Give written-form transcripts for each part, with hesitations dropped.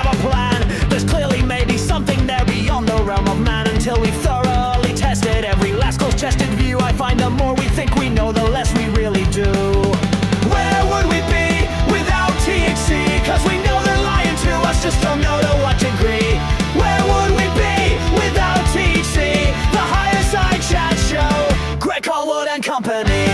have a plan. There's clearly maybe something there beyond the realm of man. Until we've thoroughly tested every last close-chested view, I find the more we think we know, the less we really do. Where would we be without THC? Cause we know they're lying to us, just don't know to what degree. Where would we be without THC? The Higher Side Chat Show, Greg Carroll and Company.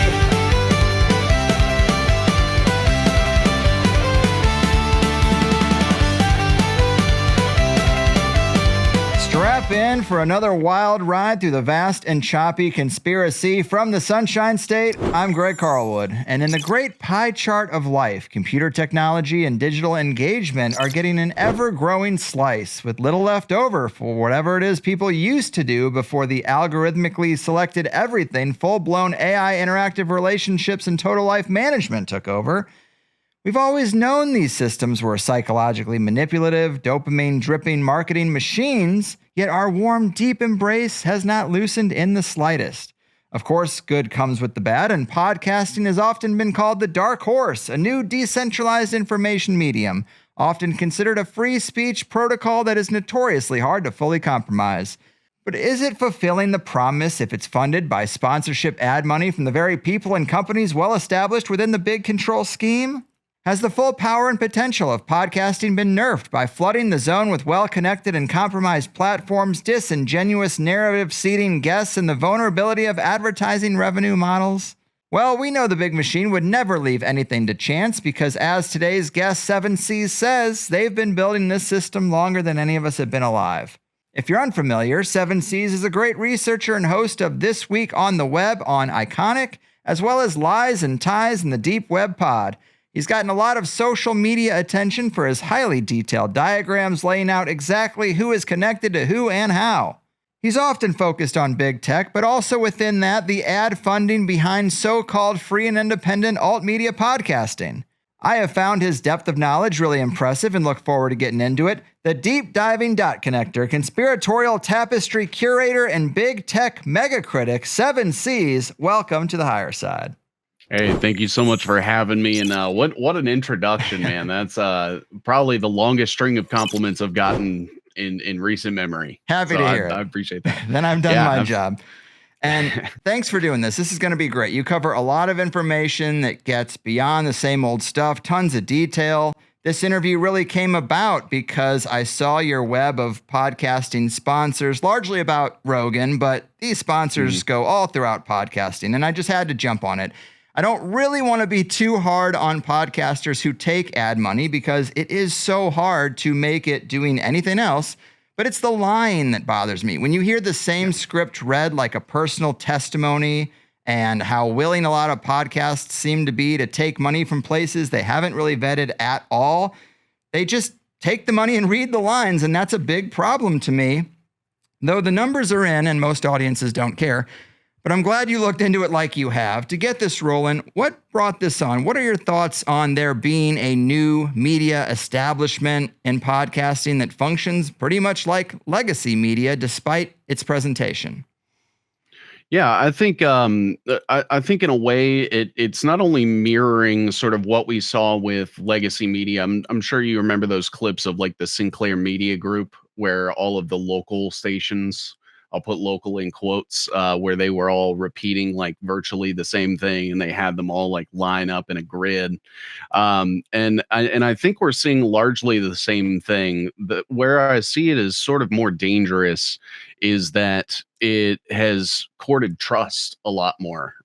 Strap in for another wild ride through the vast and choppy conspiracy. From the Sunshine State, I'm Greg Carlwood, and in the great pie chart of life, computer technology and digital engagement are getting an ever-growing slice, with little left over for whatever it is people used to do before the algorithmically selected everything, full-blown AI interactive relationships and total life management took over. We've always known these systems were psychologically manipulative, dopamine-dripping marketing machines, yet our warm, deep embrace has not loosened in the slightest. Of course, good comes with the bad, and podcasting has often been called the dark horse, a new decentralized information medium, often considered a free speech protocol that is notoriously hard to fully compromise. But is it fulfilling the promise if it's funded by sponsorship ad money from the very people and companies well established within the big control scheme? Has the full power and potential of podcasting been nerfed by flooding the zone with well-connected and compromised platforms, disingenuous narrative-seeding guests, and the vulnerability of advertising revenue models? Well, we know the big machine would never leave anything to chance because, as today's guest 7Cs says, they've been building this system longer than any of us have been alive. If you're unfamiliar, 7Cs is a great researcher and host of This Week on the Web on Iconic, as well as Lies and Ties in the Deep Web Pod. He's gotten a lot of social media attention for his highly detailed diagrams laying out exactly who is connected to who and how. He's often focused on big tech, but also within that, the ad funding behind so-called free and independent alt-media podcasting. I have found his depth of knowledge really impressive and look forward to getting into it. The deep-diving dot connector, conspiratorial tapestry curator, and big tech mega critic, 7Cs, welcome to the Higher Side. Hey, thank you so much for having me. And what an introduction, man. That's probably the longest string of compliments I've gotten in recent memory. Happy to hear it. I appreciate that. Then I've done my job. And thanks for doing this. This is going to be great. You cover a lot of information that gets beyond the same old stuff, tons of detail. This interview really came about because I saw your web of podcasting sponsors, largely about Rogan, but these sponsors go all throughout podcasting, and I just had to jump on it. I don't really want to be too hard on podcasters who take ad money because it is so hard to make it doing anything else, but it's the line that bothers me. When you hear the same script read like a personal testimony and how willing a lot of podcasts seem to be to take money from places they haven't really vetted at all, they just take the money and read the lines, and that's a big problem to me. Though the numbers are in and most audiences don't care, but I'm glad you looked into it like you have. To get this rolling, what brought this on? What are your thoughts on there being a new media establishment in podcasting that functions pretty much like legacy media despite its presentation? Yeah, I think I think in a way it's not only mirroring sort of what we saw with legacy media. I'm sure you remember those clips of like the Sinclair Media Group where all of the local stations, I'll put local in quotes, where they were all repeating like virtually the same thing, and they had them all like line up in a grid. And I think we're seeing largely the same thing. Where I see it as sort of more dangerous is that it has courted trust a lot more.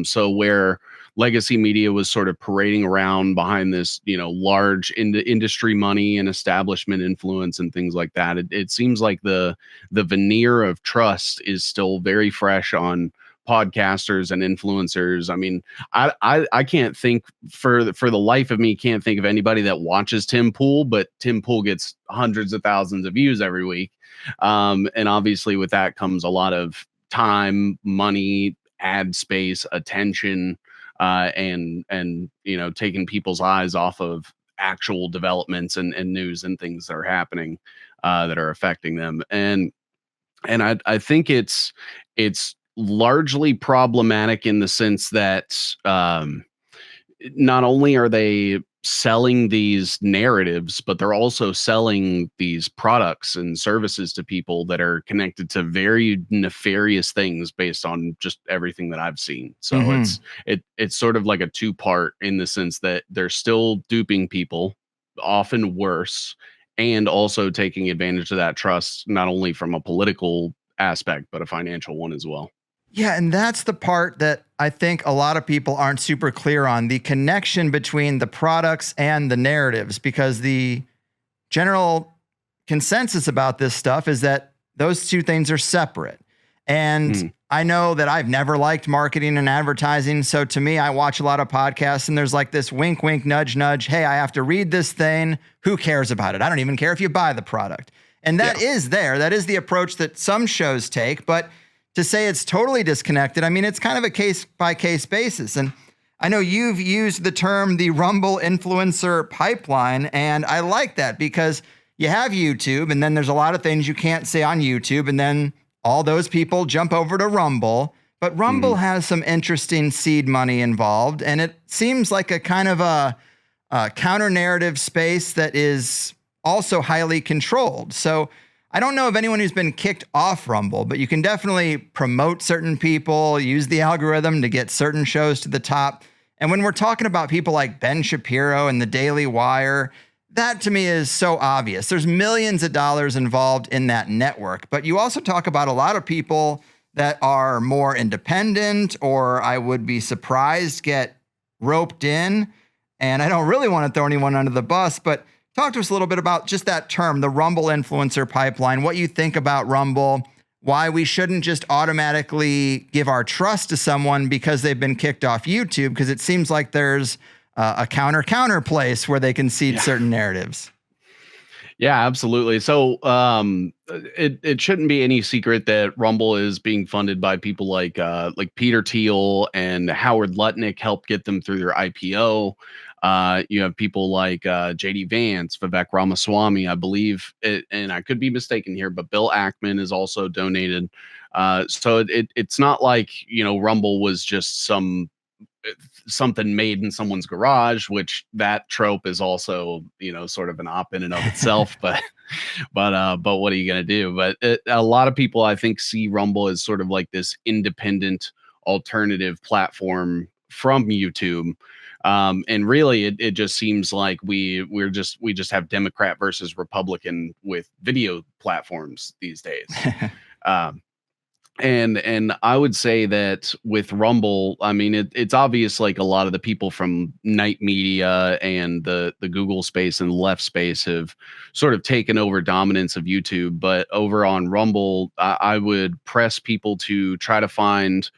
So where legacy media was sort of parading around behind this, large industry money and establishment influence and things like that. It seems like the veneer of trust is still very fresh on podcasters and influencers. I mean, I can't think for the life of me, can't think of anybody that watches Tim Pool, but Tim Pool gets hundreds of thousands of views every week. And obviously with that comes a lot of time, money, ad space, attention, and taking people's eyes off of actual developments and news and things that are happening that are affecting them. And I think it's largely problematic in the sense that not only are they selling these narratives, but they're also selling these products and services to people that are connected to very nefarious things based on just everything that I've seen. So it's sort of like a two-part in the sense that they're still duping people, often worse, and also taking advantage of that trust, not only from a political aspect, but a financial one as well. Yeah, and that's the part that I think a lot of people aren't super clear on, the connection between the products and the narratives, because the general consensus about this stuff is that those two things are separate. And I know that I've never liked marketing and advertising. So to me, I watch a lot of podcasts and there's like this wink, wink, nudge, nudge. Hey, I have to read this thing. Who cares about it? I don't even care if you buy the product. And that is there. That is the approach that some shows take. But to say it's totally disconnected, I mean, it's kind of a case-by-case basis. And I know you've used the term the Rumble influencer pipeline, and I like that because you have YouTube, and then there's a lot of things you can't say on YouTube, and then all those people jump over to Rumble. But Rumble has some interesting seed money involved, and it seems like a kind of a counter-narrative space that is also highly controlled. So I don't know of anyone who's been kicked off Rumble, but you can definitely promote certain people, use the algorithm to get certain shows to the top. And when we're talking about people like Ben Shapiro and the Daily Wire, that to me is so obvious. There's millions of dollars involved in that network. But you also talk about a lot of people that are more independent, or I would be surprised get roped in. And I don't really want to throw anyone under the bus, but talk to us a little bit about just that term, the Rumble influencer pipeline, what you think about Rumble, why we shouldn't just automatically give our trust to someone because they've been kicked off YouTube, because it seems like there's a counter place where they can seed certain narratives. Yeah, absolutely. So it shouldn't be any secret that Rumble is being funded by people like Peter Thiel and Howard Lutnick helped get them through their IPO. You have people like JD Vance, Vivek Ramaswamy, I believe, and I could be mistaken here, but Bill Ackman is also donated. So it's not like, Rumble was just something made in someone's garage, which that trope is also, sort of an op in and of itself. but what are you going to do? But a lot of people, I think, see Rumble as sort of like this independent alternative platform from YouTube. And really, it just seems like we just have Democrat versus Republican with video platforms these days. And I would say that with Rumble, I mean, it's obvious, like a lot of the people from Night Media and the Google space and the left space have sort of taken over dominance of YouTube. But over on Rumble, I would press people to try to find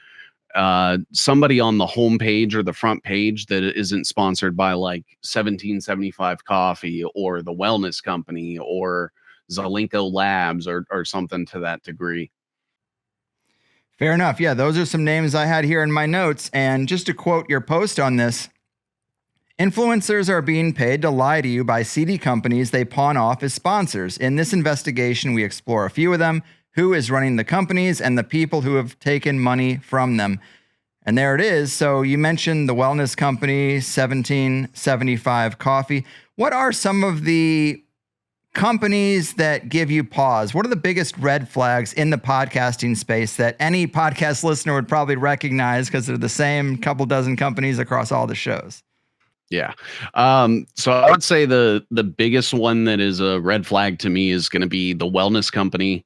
somebody on the homepage or the front page that isn't sponsored by like 1775 Coffee or the Wellness Company or Zelenko Labs or something to that degree. Fair enough. Yeah, those are some names I had here in my notes. And just to quote your post on this, influencers are being paid to lie to you by seedy companies they pawn off as sponsors. In this investigation, we explore a few of them, who is running the companies, and the people who have taken money from them. And there it is. So you mentioned the Wellness Company, 1775 Coffee. What are some of the companies that give you pause? What are the biggest red flags in the podcasting space that any podcast listener would probably recognize because they're the same couple dozen companies across all the shows? Yeah. So I would say the biggest one that is a red flag to me is going to be the Wellness Company,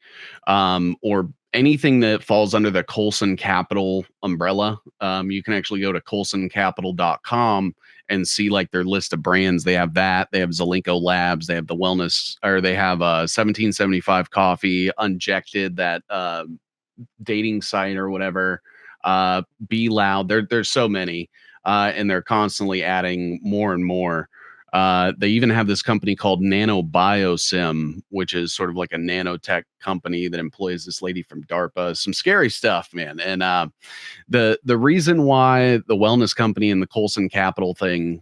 or anything that falls under the Colson Capital umbrella. You can actually go to colsoncapital.com and see like their list of brands. They have that. They have Zelenko Labs. They have the Wellness, or they have 1775 Coffee, Unjected, that dating site or whatever. Be Loud. There's so many. And they're constantly adding more and more. They even have this company called NanoBioSim, which is sort of like a nanotech company that employs this lady from DARPA. Some scary stuff, man. And the reason why the Wellness Company and the Colson Capital thing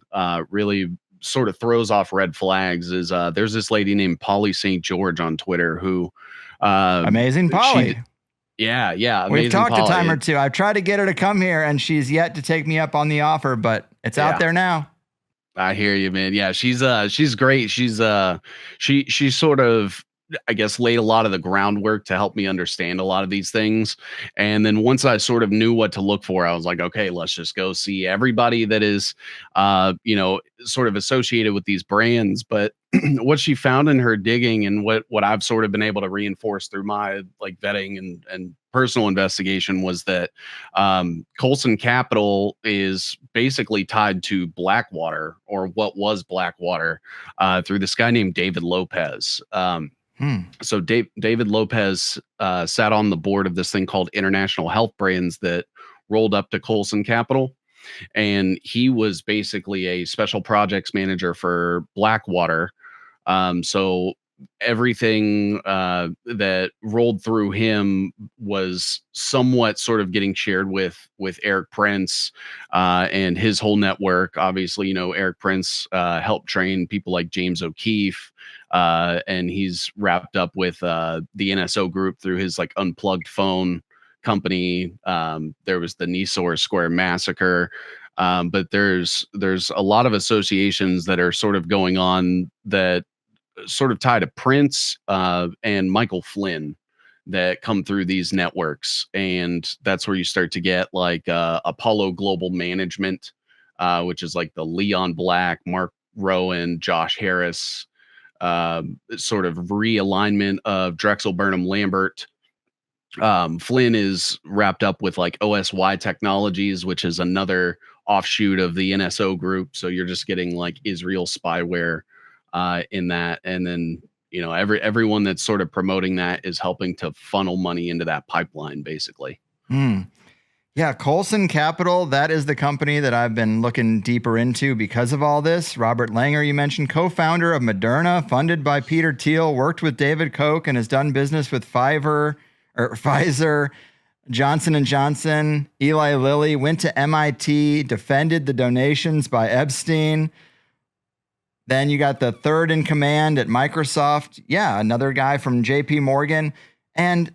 really sort of throws off red flags is there's this lady named Polly St. George on Twitter who Amazing Polly. Yeah. We've talked a time or two. I've tried to get her to come here, and she's yet to take me up on the offer, but it's out there now. I hear you, man. Yeah, she's great. She sort of, I guess, laid a lot of the groundwork to help me understand a lot of these things. And then once I sort of knew what to look for, I was like, okay, let's just go see everybody that is sort of associated with these brands. But what she found in her digging, and what I've sort of been able to reinforce through my like vetting and personal investigation, was that Colson Capital is basically tied to Blackwater, or what was Blackwater, through this guy named David Lopez. So David Lopez sat on the board of this thing called International Health Brands that rolled up to Colson Capital. And he was basically a special projects manager for Blackwater. So everything that rolled through him was somewhat sort of getting shared with Eric Prince and his whole network. Obviously, Eric Prince helped train people like James O'Keefe, and he's wrapped up with the NSO group through his like unplugged phone company. There was the Nisor Square massacre. But there's a lot of associations that are sort of going on that sort of tie to Prince and Michael Flynn that come through these networks. And that's where you start to get like Apollo Global Management, which is like the Leon Black, Mark Rowan, Josh Harris, sort of realignment of Drexel Burnham Lambert. Flynn is wrapped up with like OSY Technologies, which is another offshoot of the NSO group. So you're just getting like Israel spyware in that. And then, everyone that's sort of promoting that is helping to funnel money into that pipeline, basically. Yeah, Colson Capital, that is the company that I've been looking deeper into because of all this. Robert Langer, you mentioned, co-founder of Moderna, funded by Peter Thiel, worked with David Koch, and has done business with Pfizer, Johnson & Johnson, Eli Lilly, went to MIT, defended the donations by Epstein. Then you got the third in command at Microsoft. Yeah, another guy from JP Morgan. And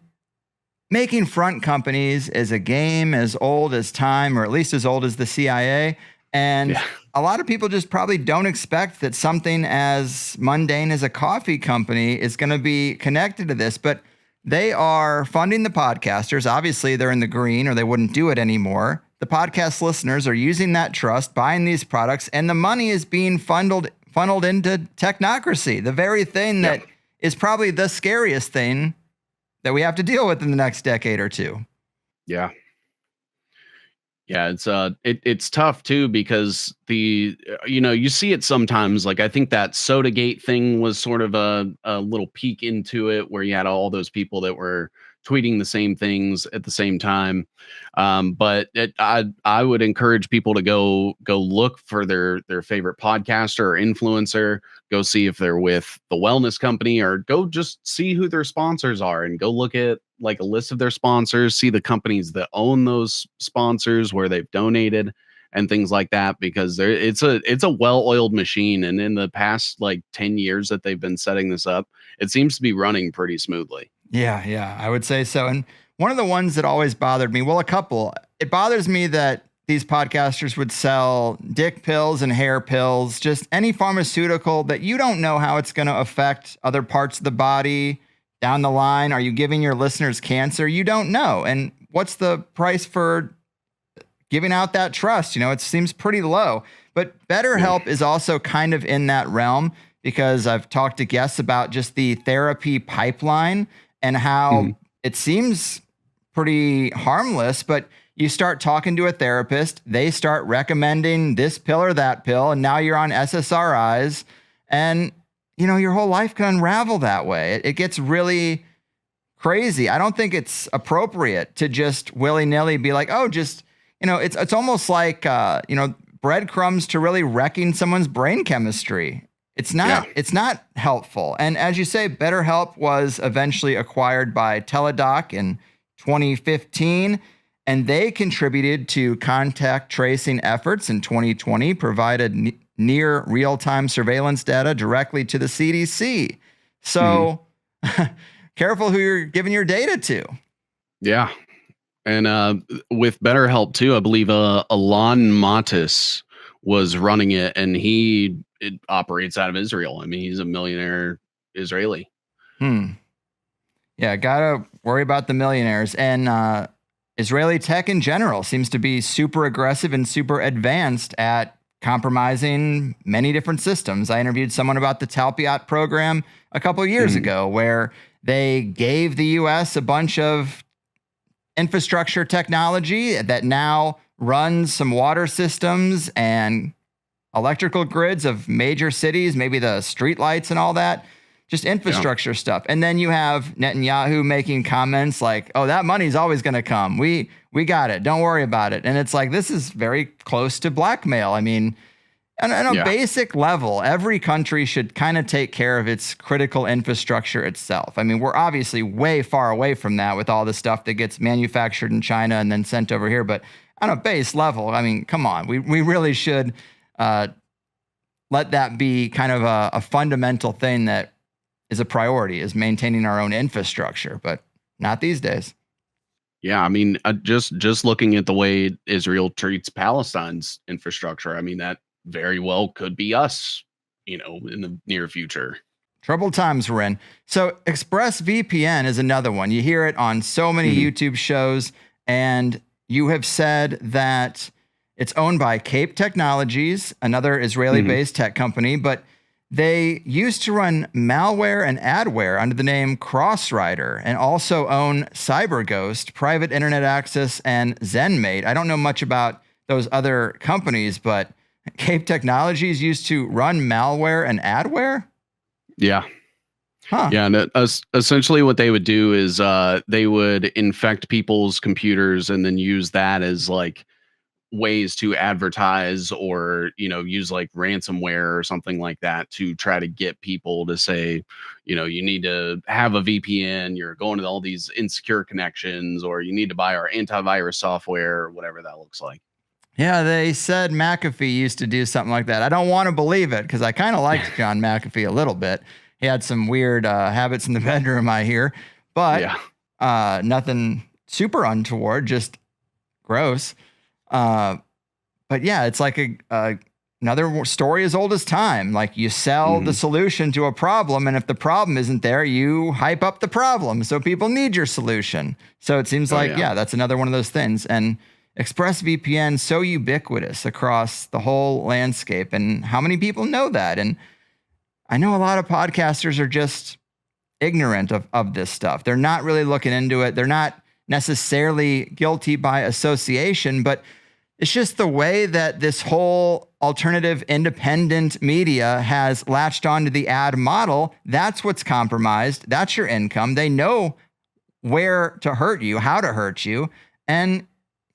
making front companies is a game as old as time, or at least as old as the CIA. And a lot of people just probably don't expect that something as mundane as a coffee company is going to be connected to this. But they are funding the podcasters. Obviously, they're in the green or they wouldn't do it anymore. The podcast listeners are using that trust, buying these products, and the money is being funneled into technocracy, the very thing that is probably the scariest thing that we have to deal with in the next decade or two. Yeah. Yeah, it's tough too, because you see it sometimes. Like, I think that Sodagate thing was sort of a little peek into it, where you had all those people that were tweeting the same things at the same time. But I would encourage people to go look for their favorite podcaster or influencer, go see if they're with the wellness company, or go just see who their sponsors are and go look at like a list of their sponsors, see the companies that own those sponsors, where they've donated and things like that, because it's a well-oiled machine. And in the past like 10 years that they've been setting this up, it seems to be running pretty smoothly. Yeah, I would say so. And one of the ones that always bothered me, well, a couple, it bothers me that these podcasters would sell dick pills and hair pills, just any pharmaceutical that you don't know how it's going to affect other parts of the body down the line. Are you giving your listeners cancer? You don't know. And what's the price for giving out that trust? It seems pretty low. But BetterHelp is also kind of in that realm, because I've talked to guests about just the therapy pipeline and how it seems pretty harmless, but you start talking to a therapist, they start recommending this pill or that pill, and now you're on SSRIs, and your whole life can unravel that way. It gets really crazy. I don't think it's appropriate to just willy-nilly be like, oh, just, it's almost like, breadcrumbs to really wrecking someone's brain chemistry. It's not helpful. And as you say, BetterHelp was eventually acquired by Teladoc in 2015, and they contributed to contact tracing efforts in 2020, provided near real-time surveillance data directly to the CDC. So careful who you're giving your data to. Yeah. And with BetterHelp too, I believe Alon Matis was running it, and it operates out of Israel. I mean, he's a millionaire Israeli. Yeah, gotta worry about the millionaires. And Israeli tech in general seems to be super aggressive and super advanced at compromising many different systems. I interviewed someone about the Talpiot program a couple of years ago, where they gave the US a bunch of infrastructure technology that now runs some water systems and electrical grids of major cities, maybe the streetlights and all that, just infrastructure stuff. And then you have Netanyahu making comments like, oh, that money's always going to come. We got it. Don't worry about it. And it's like, this is very close to blackmail. I mean, on a basic level, every country should kind of take care of its critical infrastructure itself. I mean, we're obviously way far away from that with all the stuff that gets manufactured in China and then sent over here. But on a base level, I mean, come on, we really should let that be kind of a fundamental thing that is a priority, is maintaining our own infrastructure, but not these days. Yeah, I mean, just looking at the way Israel treats Palestine's infrastructure, I mean, that very well could be us, in the near future. Troubled times we're in. So ExpressVPN is another one. You hear it on so many YouTube shows, and you have said that it's owned by Cape Technologies, another Israeli-based tech company, but they used to run malware and adware under the name Crossrider, and also own CyberGhost, Private Internet Access, and ZenMate. I don't know much about those other companies, but Cape Technologies used to run malware and adware? Yeah. Yeah, and essentially what they would do is they would infect people's computers and then use that as like ways to advertise, or use like ransomware or something like that to try to get people to say, you need to have a VPN, you're going to all these insecure connections, or you need to buy our antivirus software, or whatever that looks like. Yeah, they said McAfee used to do something like that. I don't want to believe it, because I kind of liked John McAfee a little bit. He had some weird habits in the bedroom, I hear, but nothing super untoward, just gross. But yeah, it's like another story as old as time. Like, you sell the solution to a problem, and if the problem isn't there, you hype up the problem, so people need your solution. So it seems that's another one of those things. And ExpressVPN, so ubiquitous across the whole landscape, and how many people know that? And I know a lot of podcasters are just ignorant of this stuff. They're not really looking into it. They're not necessarily guilty by association, but it's just the way that this whole alternative independent media has latched onto the ad model. That's what's compromised. That's your income. They know where to hurt you, how to hurt you. And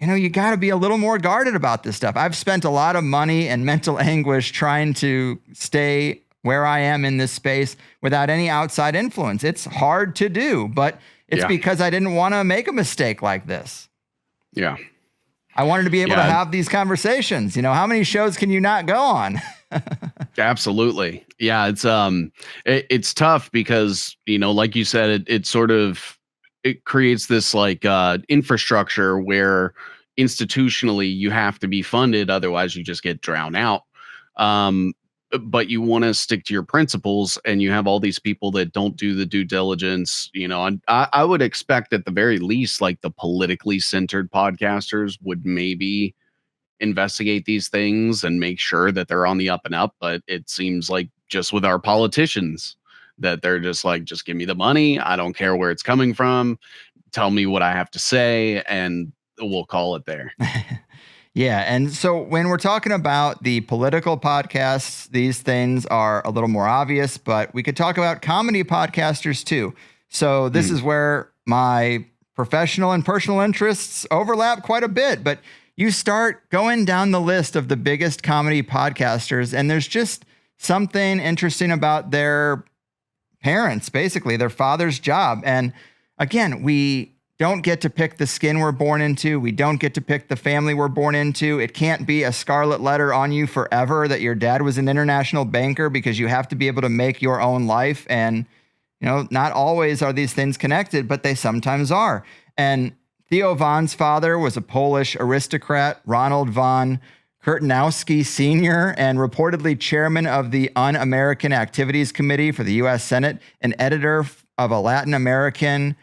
you got to be a little more guarded about this stuff. I've spent a lot of money and mental anguish trying to stay where I am in this space without any outside influence. It's hard to do, but it's because I didn't want to make a mistake like this. Yeah. I wanted to be able to have these conversations. How many shows can you not go on? Absolutely. Yeah. It's tough because, like you said, it creates this like infrastructure where institutionally you have to be funded. Otherwise you just get drowned out. But you want to stick to your principles, and you have all these people that don't do the due diligence, and I would expect at the very least, like the politically centered podcasters would maybe investigate these things and make sure that they're on the up and up. But it seems like just with our politicians that they're just like, just give me the money. I don't care where it's coming from. Tell me what I have to say, and we'll call it there. Yeah. And so when we're talking about the political podcasts, these things are a little more obvious, but we could talk about comedy podcasters too. So this is where my professional and personal interests overlap quite a bit, but you start going down the list of the biggest comedy podcasters, and there's just something interesting about their parents, basically their father's job. And again, we don't get to pick the skin we're born into. We don't get to pick the family we're born into. It can't be a scarlet letter on you forever that your dad was an international banker, because you have to be able to make your own life. And, not always are these things connected, but they sometimes are. And Theo Von's father was a Polish aristocrat, Ronald von Kurtanowski Sr. and reportedly chairman of the Un-American Activities Committee for the U.S. Senate, an editor of a Latin American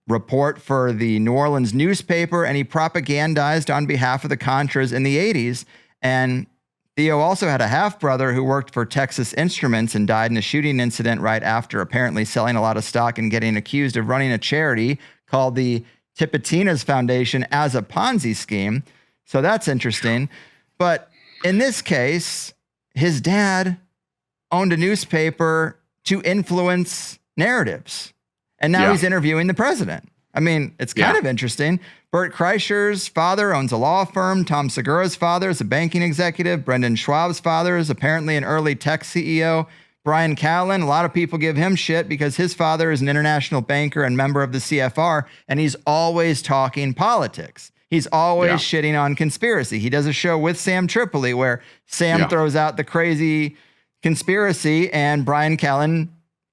report for the New Orleans newspaper, and he propagandized on behalf of the Contras in the 80s. And Theo also had a half-brother who worked for Texas Instruments and died in a shooting incident right after apparently selling a lot of stock and getting accused of running a charity called the Tipitinas Foundation as a Ponzi scheme. So that's interesting. But in this case, his dad owned a newspaper to influence narratives. And now he's interviewing the president. I mean, it's kind of interesting. Bert Kreischer's father owns a law firm. Tom Segura's father is a banking executive. Brendan Schwab's father is apparently an early tech CEO. Brian Callen, a lot of people give him shit because his father is an international banker and member of the CFR, and he's always talking politics. He's always shitting on conspiracy. He does a show with Sam Tripoli where Sam throws out the crazy conspiracy and Brian Callen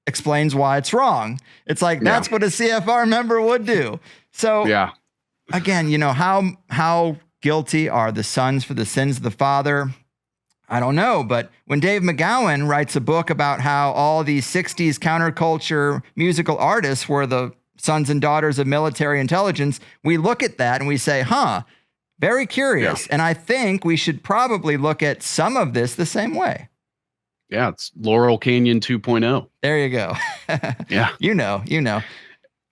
explains why it's wrong. It's like, that's what a CFR member would do. So again, you know, how guilty are the sons for the sins of the father? I don't know. But when Dave McGowan writes a book about how all these 60s counterculture musical artists were the sons and daughters of military intelligence, we look at that and we say, very curious. And I think we should probably look at some of this the same way. Yeah, it's Laurel Canyon 2.0. There you go. You know.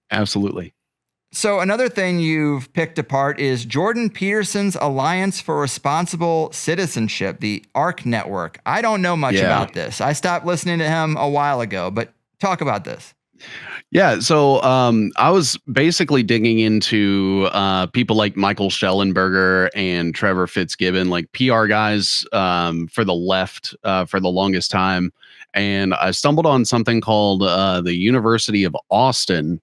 Absolutely. So another thing you've picked apart is Jordan Peterson's Alliance for Responsible Citizenship, the ARC network. I don't know much about this. I stopped listening to him a while ago, but talk about this. Yeah, so I was basically digging into people like Michael Schellenberger and Trevor Fitzgibbon, like PR guys for the left for the longest time. And I stumbled on something called the University of Austin,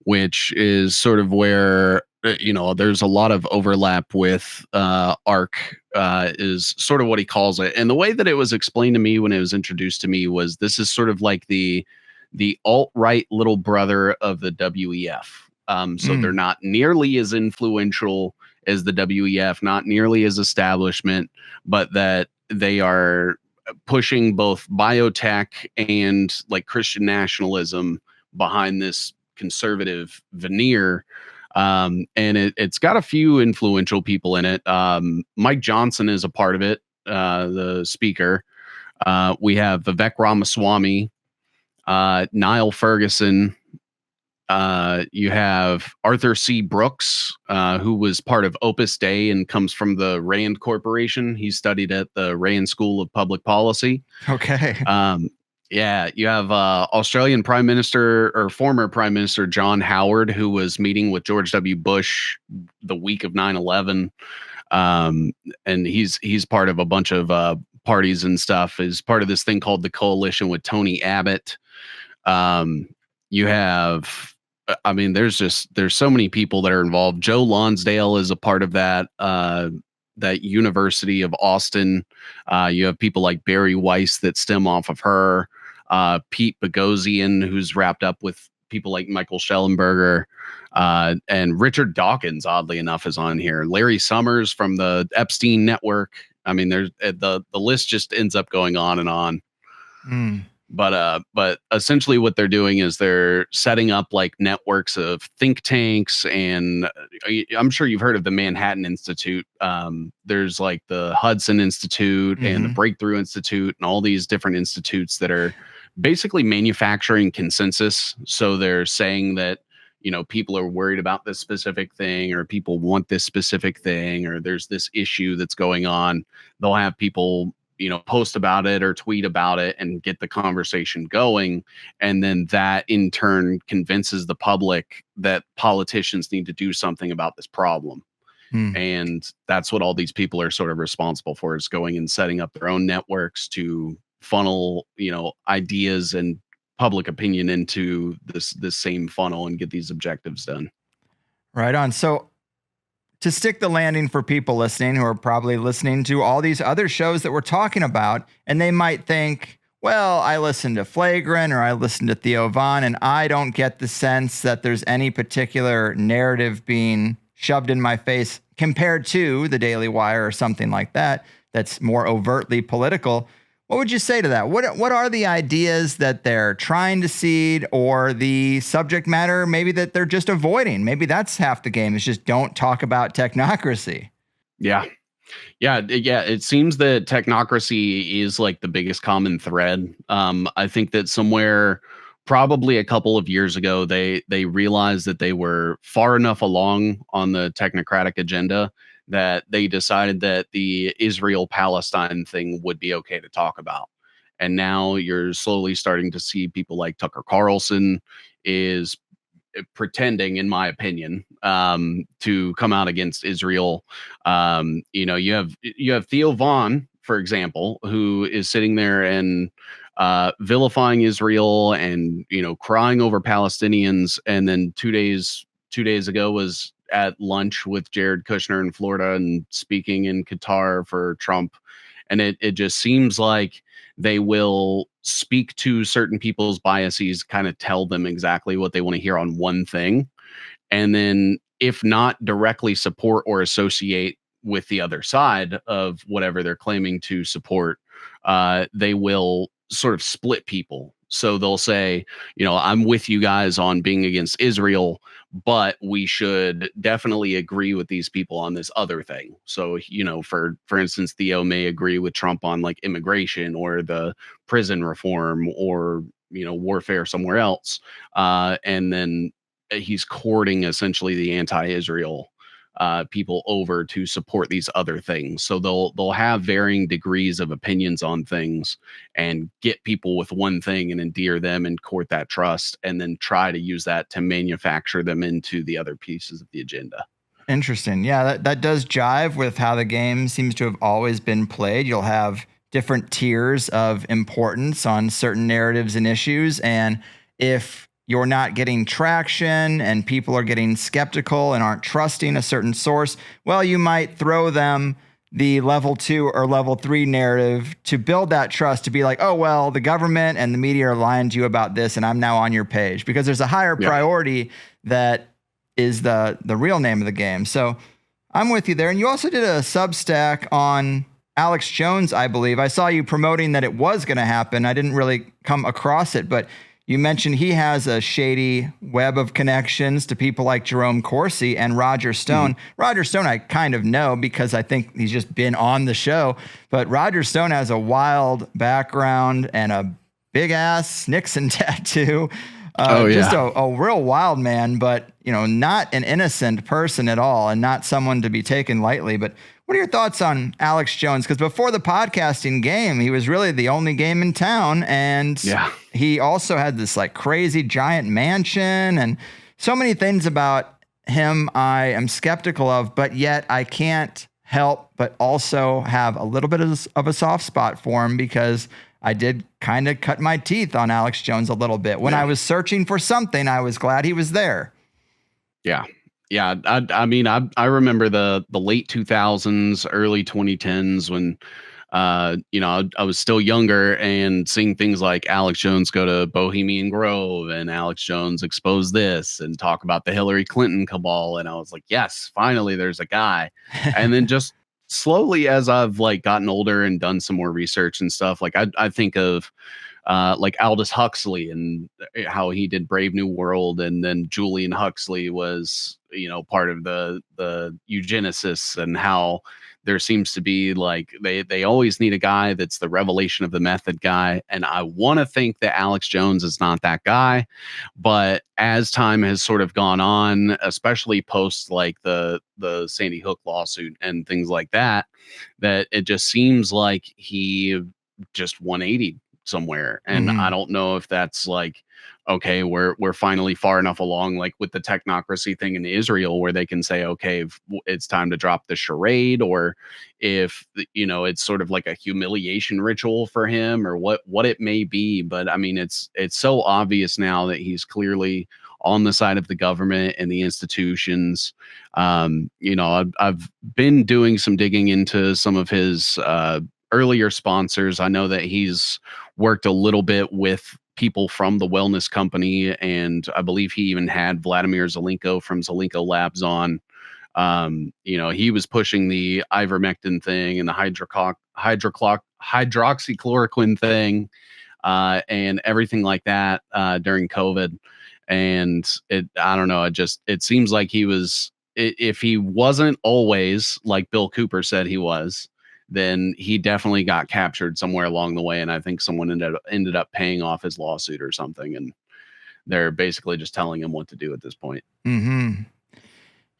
which is sort of where, there's a lot of overlap with ARC is sort of what he calls it. And the way that it was explained to me when it was introduced to me was this is sort of like the alt-right little brother of the WEF. So they're not nearly as influential as the WEF, not nearly as establishment, but that they are pushing both biotech and like Christian nationalism behind this conservative veneer. And it's got a few influential people in it. Mike Johnson is a part of it, the speaker. We have Vivek Ramaswamy, Niall Ferguson. You have Arthur C. Brooks, who was part of Opus Dei and comes from the Rand Corporation. He studied at the Rand School of Public Policy. Okay. You have Australian Prime Minister or former Prime Minister John Howard, who was meeting with George W. Bush the week of 9/11. And he's part of a bunch of parties and stuff, is part of this thing called the Coalition with Tony Abbott. You have, there's so many people that are involved. Joe Lonsdale is a part of that University of Austin. You have people like Barry Weiss that stem off of her, Pete Boghossian, who's wrapped up with people like Michael Schellenberger, and Richard Dawkins, oddly enough, is on here. Larry Summers from the Epstein network. I mean, there's the list just ends up going on and on. But essentially what they're doing is they're setting up like networks of think tanks, and I'm sure you've heard of the Manhattan Institute. There's like the Hudson Institute and the Breakthrough Institute and all these different institutes that are basically manufacturing consensus. So they're saying that, people are worried about this specific thing, or people want this specific thing, or there's this issue that's going on. They'll have people post about it or tweet about it and get the conversation going. And then that in turn convinces the public that politicians need to do something about this problem. And that's what all these people are sort of responsible for, is going and setting up their own networks to funnel, ideas and public opinion into this same funnel and get these objectives done. Right on. So to stick the landing for people listening who are probably listening to all these other shows that we're talking about, and they might think, well, I listened to Flagrant or I listened to Theo Von, and I don't get the sense that there's any particular narrative being shoved in my face compared to the Daily Wire or something like that, that's more overtly political. What would you say to that? What are the ideas that they're trying to seed, or the subject matter maybe that they're just avoiding? Maybe that's half the game, is just don't talk about technocracy. Yeah. Yeah, it seems that technocracy is like the biggest common thread. I think that somewhere, probably a couple of years ago, they realized that they were far enough along on the technocratic agenda that they decided that the Israel-Palestine thing would be okay to talk about. And now you're slowly starting to see people like Tucker Carlson is pretending, in my opinion, to come out against Israel. You have Theo Vaughn, for example, who is sitting there and vilifying Israel and crying over Palestinians, and then 2 days ago was at lunch with Jared Kushner in Florida and speaking in Qatar for Trump. And it just seems like they will speak to certain people's biases, kind of tell them exactly what they want to hear on one thing. And then, if not directly support or associate with the other side of whatever they're claiming to support, they will sort of split people. So they'll say, I'm with you guys on being against Israel, but we should definitely agree with these people on this other thing. So, for instance, Theo may agree with Trump on like immigration or the prison reform or, warfare somewhere else. And then he's courting essentially the anti-Israel people over to support these other things. So they'll have varying degrees of opinions on things and get people with one thing and endear them and court that trust, and then try to use that to manufacture them into the other pieces of the agenda. Interesting. Yeah, that does jive with how the game seems to have always been played. You'll have different tiers of importance on certain narratives and issues. And if you're not getting traction and people are getting skeptical and aren't trusting a certain source, well, you might throw them the level 2 or level 3 narrative to build that trust, to be like, oh, well, the government and the media are lying to you about this, and I'm now on your page, because there's a higher priority that is the real name of the game. So I'm with you there. And you also did a Substack on Alex Jones, I believe. I saw you promoting that it was going to happen. I didn't really come across it, but you mentioned he has a shady web of connections to people like Jerome Corsi and Roger Stone. Roger Stone I kind of know because I think he's just been on the show, but Roger Stone has a wild background and a big-ass Nixon tattoo. Just a real wild man, but not an innocent person at all, and not someone to be taken lightly. But what are your thoughts on Alex Jones? Because before the podcasting game, he was really the only game in town, and he also had this like crazy giant mansion and so many things about him I am skeptical of, but yet I can't help but also have a little bit of a soft spot for him, because I did kind of cut my teeth on Alex Jones a little bit. When I was searching for something, I was glad he was there. Yeah. Yeah. I remember the late 2000s, early 2010s when, I was still younger and seeing things like Alex Jones go to Bohemian Grove and Alex Jones expose this and talk about the Hillary Clinton cabal. And I was like, yes, finally there's a guy. And then just slowly, as I've like gotten older and done some more research and stuff, like I think of like Aldous Huxley and how he did Brave New World, and then Julian Huxley was part of the eugenicists, and how there seems to be like they always need a guy that's the revelation of the method guy. And I want to think that Alex Jones is not that guy, but as time has sort of gone on, especially post like the Sandy Hook lawsuit and things like that, that it just seems like he just 180 somewhere. And I don't know if that's like, okay, we're finally far enough along, like with the technocracy thing in Israel, where they can say, okay, it's time to drop the charade, or if it's sort of like a humiliation ritual for him, or what it may be. But I mean, it's so obvious now that he's clearly on the side of the government and the institutions. I've been doing some digging into some of his earlier sponsors. I know that he's worked a little bit with people from the wellness company, and I believe he even had Vladimir Zelenko from Zelenko Labs on He was pushing the ivermectin thing and the hydroxychloroquine thing, and everything like that during COVID. And I don't know, it seems like he was, if he wasn't always like Bill Cooper said he was, then he definitely got captured somewhere along the way. And I think someone ended up paying off his lawsuit or something. And they're basically just telling him what to do at this point. Mm-hmm.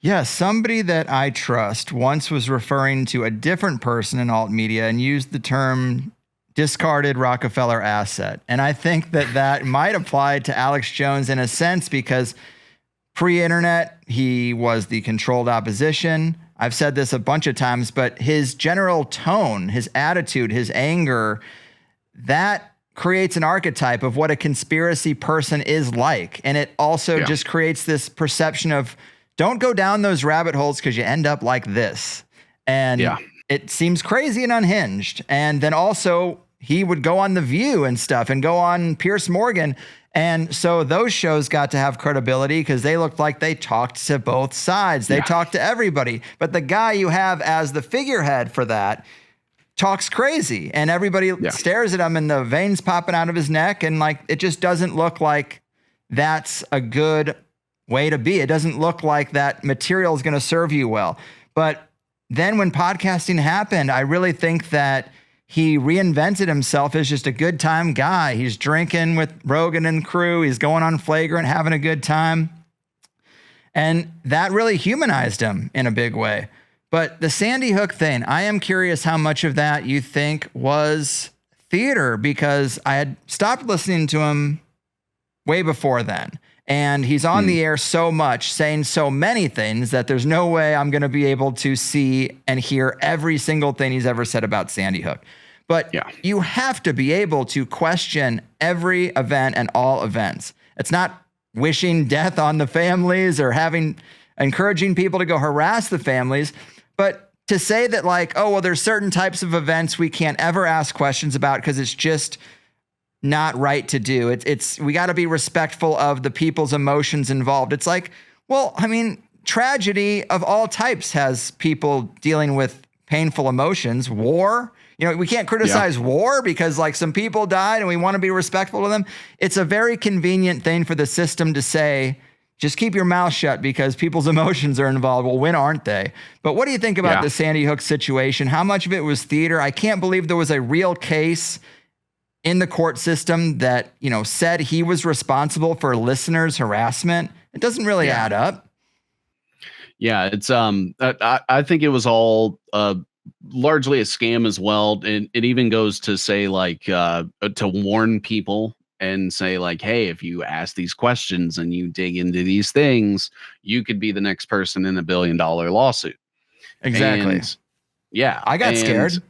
Yeah, somebody that I trust once was referring to a different person in alt media and used the term discarded Rockefeller asset. And I think that might apply to Alex Jones in a sense, because pre-internet, he was the controlled opposition. I've said this a bunch of times, but his general tone, his attitude, his anger, that creates an archetype of what a conspiracy person is like. And it also just creates this perception of, don't go down those rabbit holes because you end up like this. And it seems crazy and unhinged. And then also he would go on The View and stuff and go on Piers Morgan. And so those shows got to have credibility because they looked like they talked to both sides. They talked to everybody. But the guy you have as the figurehead for that talks crazy, and everybody stares at him and the veins popping out of his neck. And like, it just doesn't look like that's a good way to be. It doesn't look like that material is going to serve you well. But then when podcasting happened, I really think that he reinvented himself as just a good time guy. He's drinking with Rogan and crew. He's going on Flagrant, having a good time. And that really humanized him in a big way. But the Sandy Hook thing, I am curious how much of that you think was theater, because I had stopped listening to him way before then. And he's on the air so much, saying so many things that there's no way I'm going to be able to see and hear every single thing he's ever said about Sandy Hook. But you have to be able to question every event and all events. It's not wishing death on the families or encouraging people to go harass the families. But to say that like, oh, well, there's certain types of events we can't ever ask questions about because it's just not right to do. We got to be respectful of the people's emotions involved. It's like, well, I mean, tragedy of all types has people dealing with painful emotions. War, we can't criticize war because like some people died and we want to be respectful to them. It's a very convenient thing for the system to say, just keep your mouth shut because people's emotions are involved. Well, when aren't they? But what do you think about the Sandy Hook situation? How much of it was theater? I can't believe there was a real case in the court system that, said he was responsible for listeners' harassment. It doesn't really add up. Yeah, it's I think it was all largely a scam as well. It even goes to say like to warn people and say like, hey, if you ask these questions and you dig into these things, you could be the next person in $1 billion lawsuit. Exactly. And, yeah, I got scared.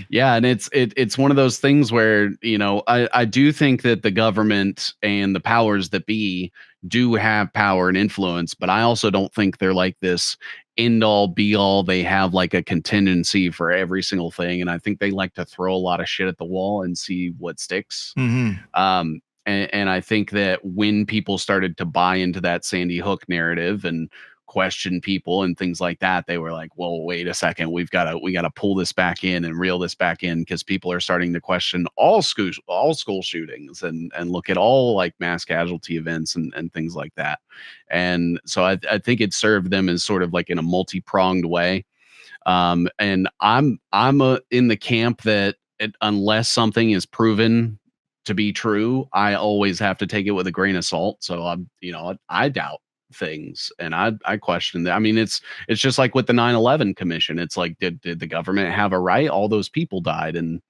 Yeah, and it's one of those things where I do think that the government and the powers that be do have power and influence, but I also don't think they're like this end all be all. They have like a contingency for every single thing, and I think they like to throw a lot of shit at the wall and see what sticks. Mm-hmm. And I think that when people started to buy into that Sandy Hook narrative and question people and things like that, they were like, well, wait a second, we got to pull this back in and reel this back in, because people are starting to question all school shootings and look at all like mass casualty events and things like that. And so I think it served them as sort of like in a multi-pronged way. And I'm in the camp that unless something is proven to be true, I always have to take it with a grain of salt. So I doubt things and I question that. I mean, it's just like with the 9/11 commission. It's like, did the government have a right? All those people died, and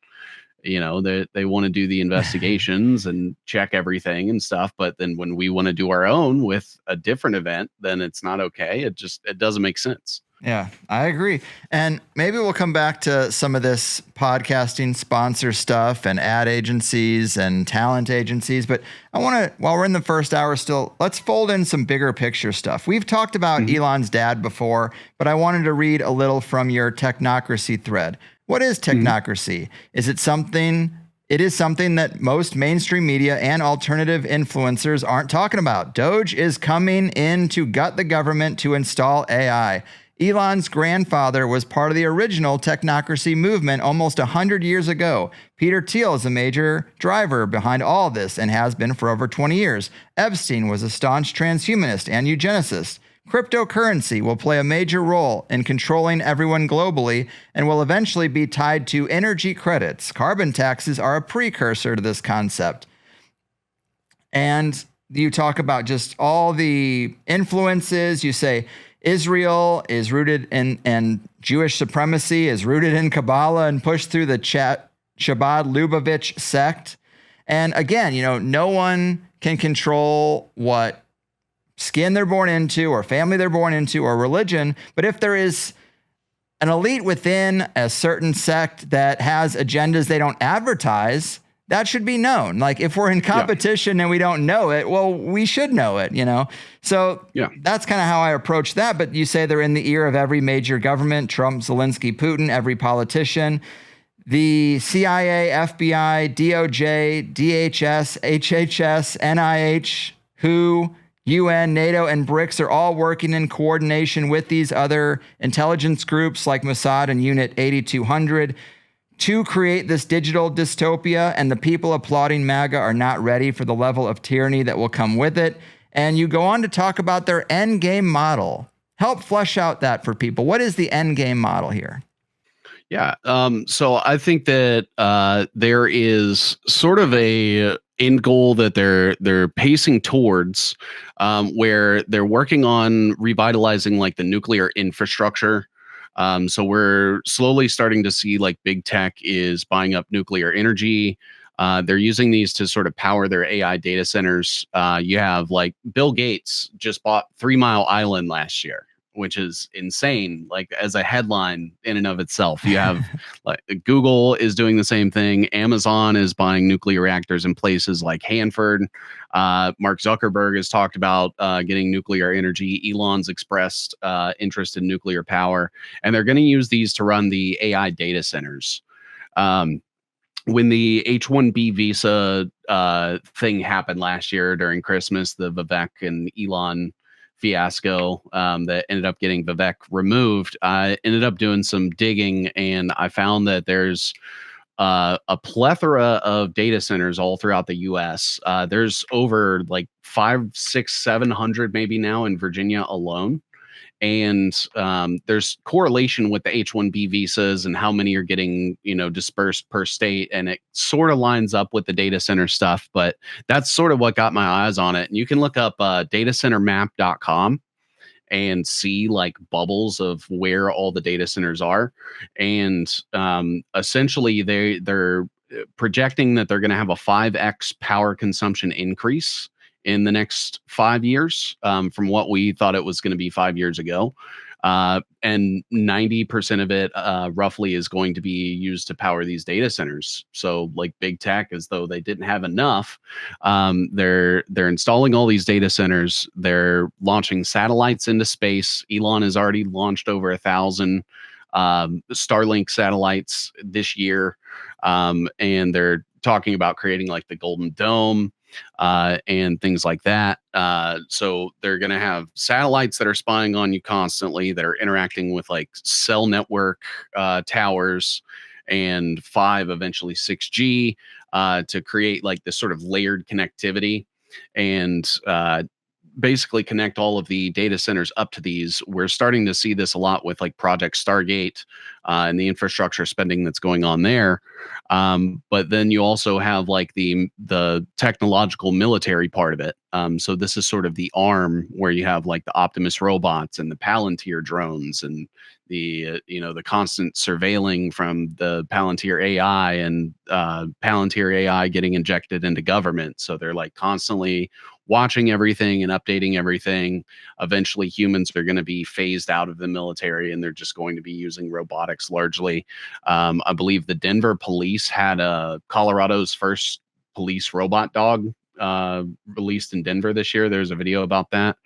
they want to do the investigations and check everything and stuff, but then when we want to do our own with a different event, then it's not okay. It doesn't make sense. Yeah, I agree. And maybe we'll come back to some of this podcasting sponsor stuff and ad agencies and talent agencies. But I want to, while we're in the first hour still, let's fold in some bigger picture stuff. We've talked about Elon's dad before, but I wanted to read a little from your Technocracy thread. What is Technocracy? Is it something it is something that most mainstream media and alternative influencers aren't talking about. Doge is coming in to gut the government to install AI. Elon's grandfather was part of the original technocracy movement almost 100 years ago. Peter Thiel is a major driver behind all this and has been for over 20 years. Epstein was a staunch transhumanist and eugenicist. Cryptocurrency will play a major role in controlling everyone globally and will eventually be tied to energy credits. Carbon taxes are a precursor to this concept. And you talk about just all the influences. You say Israel is rooted in, and Jewish supremacy is rooted in Kabbalah and pushed through the Chabad Lubavitch sect. And again, no one can control what skin they're born into or family they're born into or religion. But if there is an elite within a certain sect that has agendas they don't advertise, that should be known. Like if we're in competition and we don't know it, well, we should know it, So that's kind of how I approach that. But you say they're in the ear of every major government, Trump, Zelensky, Putin, every politician. The CIA, FBI, DOJ, DHS, HHS, NIH, WHO, UN, NATO, and BRICS are all working in coordination with these other intelligence groups like Mossad and Unit 8200 to create this digital dystopia, and the people applauding MAGA are not ready for the level of tyranny that will come with it. And you go on to talk about their end game model. Help flesh out that for people. What is the end game model here? Yeah. So I think that there is sort of a end goal that they're pacing towards, where they're working on revitalizing like the nuclear infrastructure. So we're slowly starting to see like big tech is buying up nuclear energy. They're using these to sort of power their AI data centers. You have like Bill Gates just bought 3 Mile Island last year, which is insane, like as a headline in and of itself. You have like Google is doing the same thing. Amazon is buying nuclear reactors in places like Hanford. Mark Zuckerberg has talked about getting nuclear energy. Elon's expressed interest in nuclear power, and they're going to use these to run the AI data centers. When the H1B visa thing happened last year during Christmas, the Vivek and Elon fiasco that ended up getting Vivek removed, I ended up doing some digging, and I found that there's a plethora of data centers all throughout the US. There's over like 500, 600, 700 maybe now in Virginia alone. And there's correlation with the H1B visas and how many are getting, dispersed per state. And it sort of lines up with the data center stuff. But that's sort of what got my eyes on it. And you can look up datacentermap.com and see like bubbles of where all the data centers are. And essentially they're projecting that they're going to have a 5x power consumption increase in the next 5 years, from what we thought it was going to be 5 years ago. And 90% of it roughly is going to be used to power these data centers. So like big tech, as though they didn't have enough, they're installing all these data centers. They're launching satellites into space. Elon has already launched over 1,000 Starlink satellites this year. And they're talking about creating like the Golden Dome, and things like that. So they're going to have satellites that are spying on you constantly, that are interacting with like cell network towers, and 5, eventually 6G, to create like this sort of layered connectivity, and basically connect all of the data centers up to these. We're starting to see this a lot with like Project Stargate and the infrastructure spending that's going on there. But then you also have like the technological military part of it. So this is sort of the arm where you have like the Optimus robots and the Palantir drones, and the the constant surveilling from the Palantir AI, and Palantir AI getting injected into government. So they're like constantly watching everything and updating everything. Eventually humans are going to be phased out of the military, and they're just going to be using robotics largely. I believe the Denver police had Colorado's first police robot dog released in Denver this year. There's a video about that.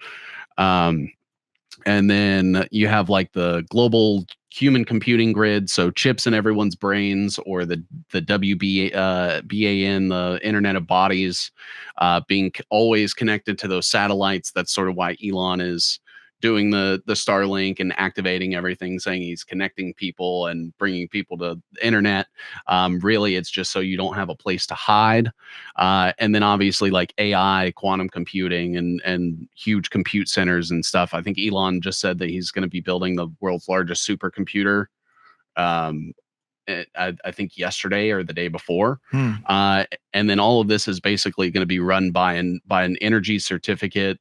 And then you have like the global human computing grid, so chips in everyone's brains, or the WBAN, the Internet of Bodies, being always connected to those satellites. That's sort of why Elon is doing the Starlink and activating everything, saying he's connecting people and bringing people to the internet. Really, it's just so you don't have a place to hide. And then obviously like AI, quantum computing, and huge compute centers and stuff. I think Elon just said that he's going to be building the world's largest supercomputer. I think yesterday or the day before. And then all of this is basically going to be run by an energy certificate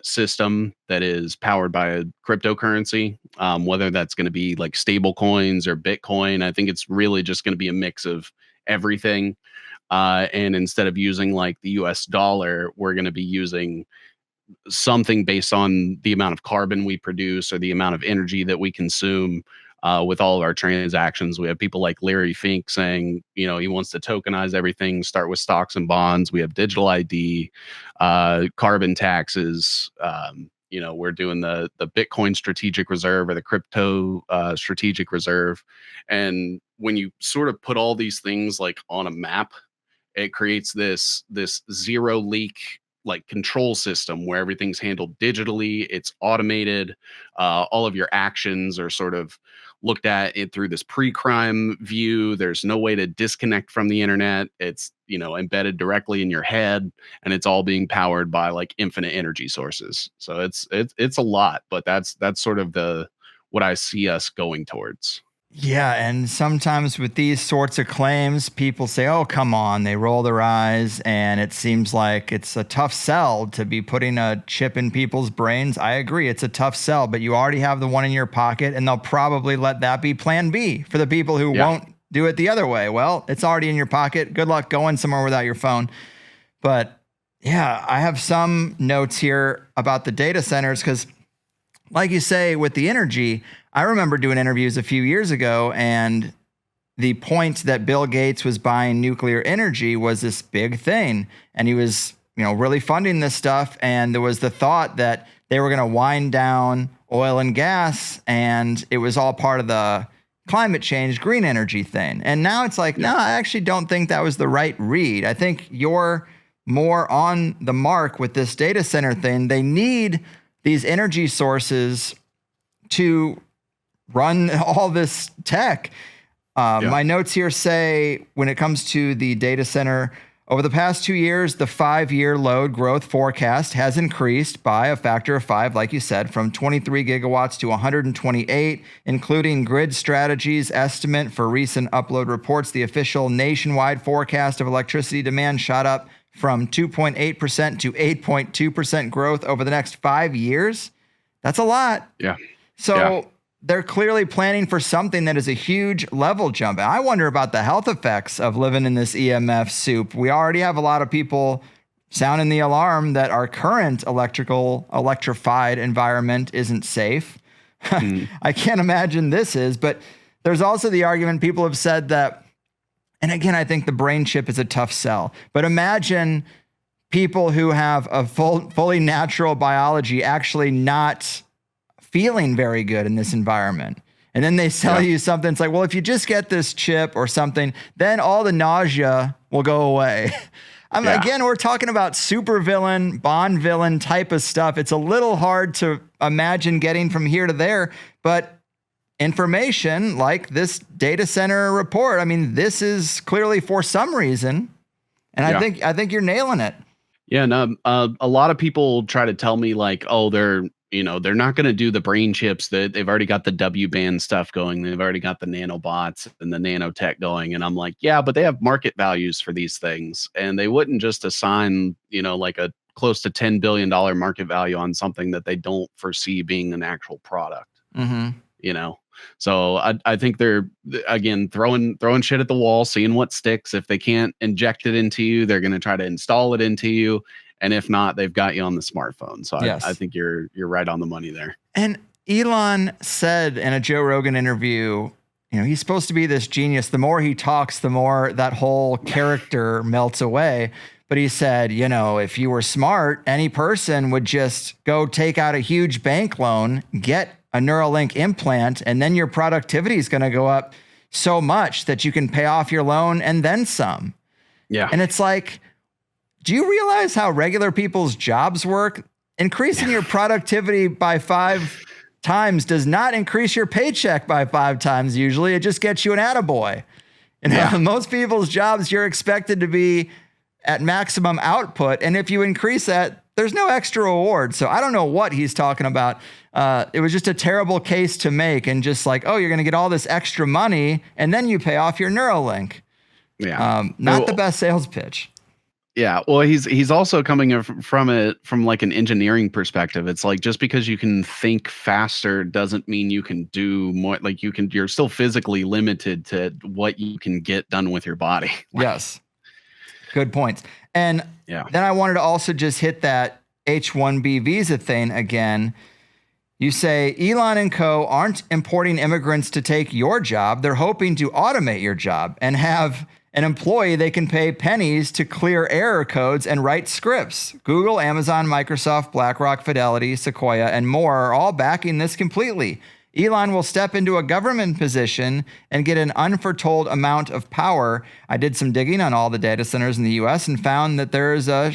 system that is powered by a cryptocurrency, whether that's going to be like stable coins or Bitcoin. I think it's really just going to be a mix of everything. And instead of using like the US dollar, we're going to be using something based on the amount of carbon we produce or the amount of energy that we consume with all of our transactions. We have people like Larry Fink saying, he wants to tokenize everything, start with stocks and bonds. We have digital ID, carbon taxes. We're doing the Bitcoin strategic reserve or the crypto strategic reserve. And when you sort of put all these things like on a map, it creates this zero leak like control system where everything's handled digitally. It's automated. All of your actions are sort of looked at it through this pre-crime view. There's no way to disconnect from the internet. It's, embedded directly in your head, and it's all being powered by like infinite energy sources. So it's a lot, but that's sort of what I see us going towards. Yeah, and sometimes with these sorts of claims, people say, oh, come on. They roll their eyes, and it seems like it's a tough sell to be putting a chip in people's brains. I agree, it's a tough sell, but you already have the one in your pocket, and they'll probably let that be plan B for the people who won't do it the other way. Well, it's already in your pocket. Good luck going somewhere without your phone. But yeah, I have some notes here about the data centers because, like you say, with the energy, I remember doing interviews a few years ago, and the point that Bill Gates was buying nuclear energy was this big thing. And he was, really funding this stuff. And there was the thought that they were going to wind down oil and gas, and it was all part of the climate change, green energy thing. And now it's like, no, I actually don't think that was the right read. I think you're more on the mark with this data center thing. They need these energy sources to run all this tech. My notes here say, when it comes to the data center, over the past 2 years, the 5-year load growth forecast has increased by a factor of 5, like you said, from 23 gigawatts to 128, including Grid Strategies' estimate for recent upload reports. The official nationwide forecast of electricity demand shot up from 2.8% to 8.2% growth over the next 5 years. That's a lot. Yeah. So they're clearly planning for something that is a huge level jump. And I wonder about the health effects of living in this EMF soup. We already have a lot of people sounding the alarm that our current electrified environment isn't safe. I can't imagine this is, but there's also the argument people have said that, and again, I think the brain chip is a tough sell, but imagine people who have a fully natural biology actually not feeling very good in this environment. And then they sell you something. It's like, well, if you just get this chip or something, then all the nausea will go away. Again, we're talking about supervillain, Bond villain type of stuff. It's a little hard to imagine getting from here to there, but information like this data center report, this is clearly for some reason. And I think you're nailing it. Yeah, no, a lot of people try to tell me like, oh, they're not going to do the brain chips. They've already got the W-band stuff going. They've already got the nanobots and the nanotech going. And I'm like, yeah, but they have market values for these things. And they wouldn't just assign, like a close to $10 billion market value on something that they don't foresee being an actual product. So I think they're, again, throwing shit at the wall, seeing what sticks. If they can't inject it into you, they're going to try to install it into you. And if not, they've got you on the smartphone. So I think you're right on the money there. And Elon said in a Joe Rogan interview, he's supposed to be this genius. The more he talks, the more that whole character melts away. But he said, if you were smart, any person would just go take out a huge bank loan, get a Neuralink implant, and then your productivity is going to go up so much that you can pay off your loan and then some. Yeah. And it's like, do you realize how regular people's jobs work? Increasing your productivity by 5 times does not increase your paycheck by 5 times. Usually it just gets you an attaboy. And most people's jobs, you're expected to be at maximum output. And if you increase that, there's no extra reward. So I don't know what he's talking about. It was just a terrible case to make, and just like, oh, you're going to get all this extra money and then you pay off your Neuralink. Yeah. Not the best sales pitch. Yeah. Well, he's also coming from it from like an engineering perspective. It's like, just because you can think faster doesn't mean you can do more. Like you're still physically limited to what you can get done with your body. Yes. Good points. And yeah, then I wanted to also just hit that H1B visa thing again. You say Elon and co. aren't importing immigrants to take your job. They're hoping to automate your job and have an employee they can pay pennies to clear error codes and write scripts. Google, Amazon, Microsoft, BlackRock, Fidelity, Sequoia, and more are all backing this completely. Elon will step into a government position and get an unforetold amount of power. I did some digging on all the data centers in the US and found that there is a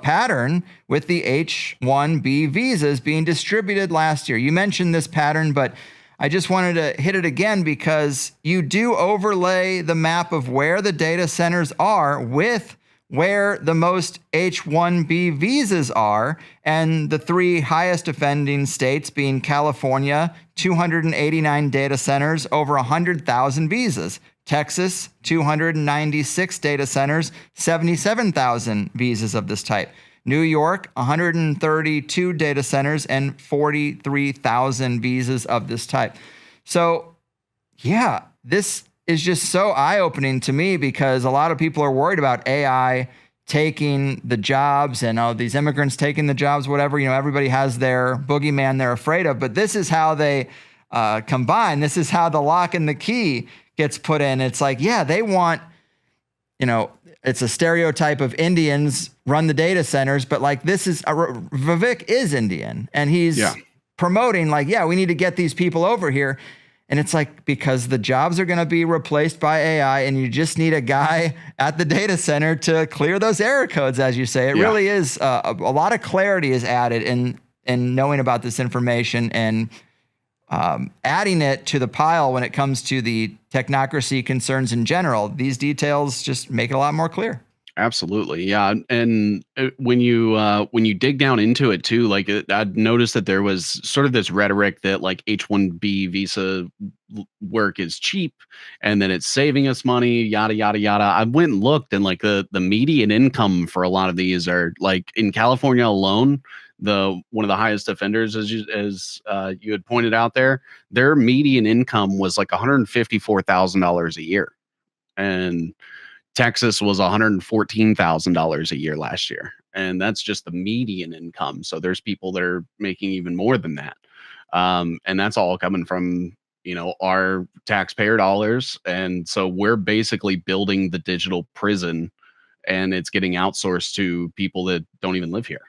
pattern with the H1B visas being distributed last year. You mentioned this pattern, but I just wanted to hit it again because you do overlay the map of where the data centers are with where the most H1B visas are, and the 3 highest offending states being California, 289 data centers, over 100,000 visas. Texas, 296 data centers, 77,000 visas of this type. New York, 132 data centers and 43,000 visas of this type. So, yeah, this is just so eye-opening to me because a lot of people are worried about AI taking the jobs and these immigrants taking the jobs, whatever. Everybody has their boogeyman they're afraid of, but this is how they combine. This is how the lock and the key gets put in. It's like, yeah, they want, it's a stereotype of Indians run the data centers, but like Vivek is Indian and he's promoting like, yeah, we need to get these people over here. And it's like, because the jobs are going to be replaced by AI and you just need a guy at the data center to clear those error codes, as you say. It really is a lot of clarity is added in knowing about this information and adding it to the pile when it comes to the technocracy concerns in general. These details just make it a lot more clear. Absolutely. Yeah. And when you dig down into it too, like I'd noticed that there was sort of this rhetoric that like H1B visa work is cheap and that it's saving us money, yada, yada, yada. I went and looked, and like the median income for a lot of these are like in California alone, one of the highest offenders, as you had pointed out there, their median income was like $154,000 a year. And Texas was $114,000 a year last year. And that's just the median income. So there's people that are making even more than that. And that's all coming from, our taxpayer dollars. And so we're basically building the digital prison, and it's getting outsourced to people that don't even live here.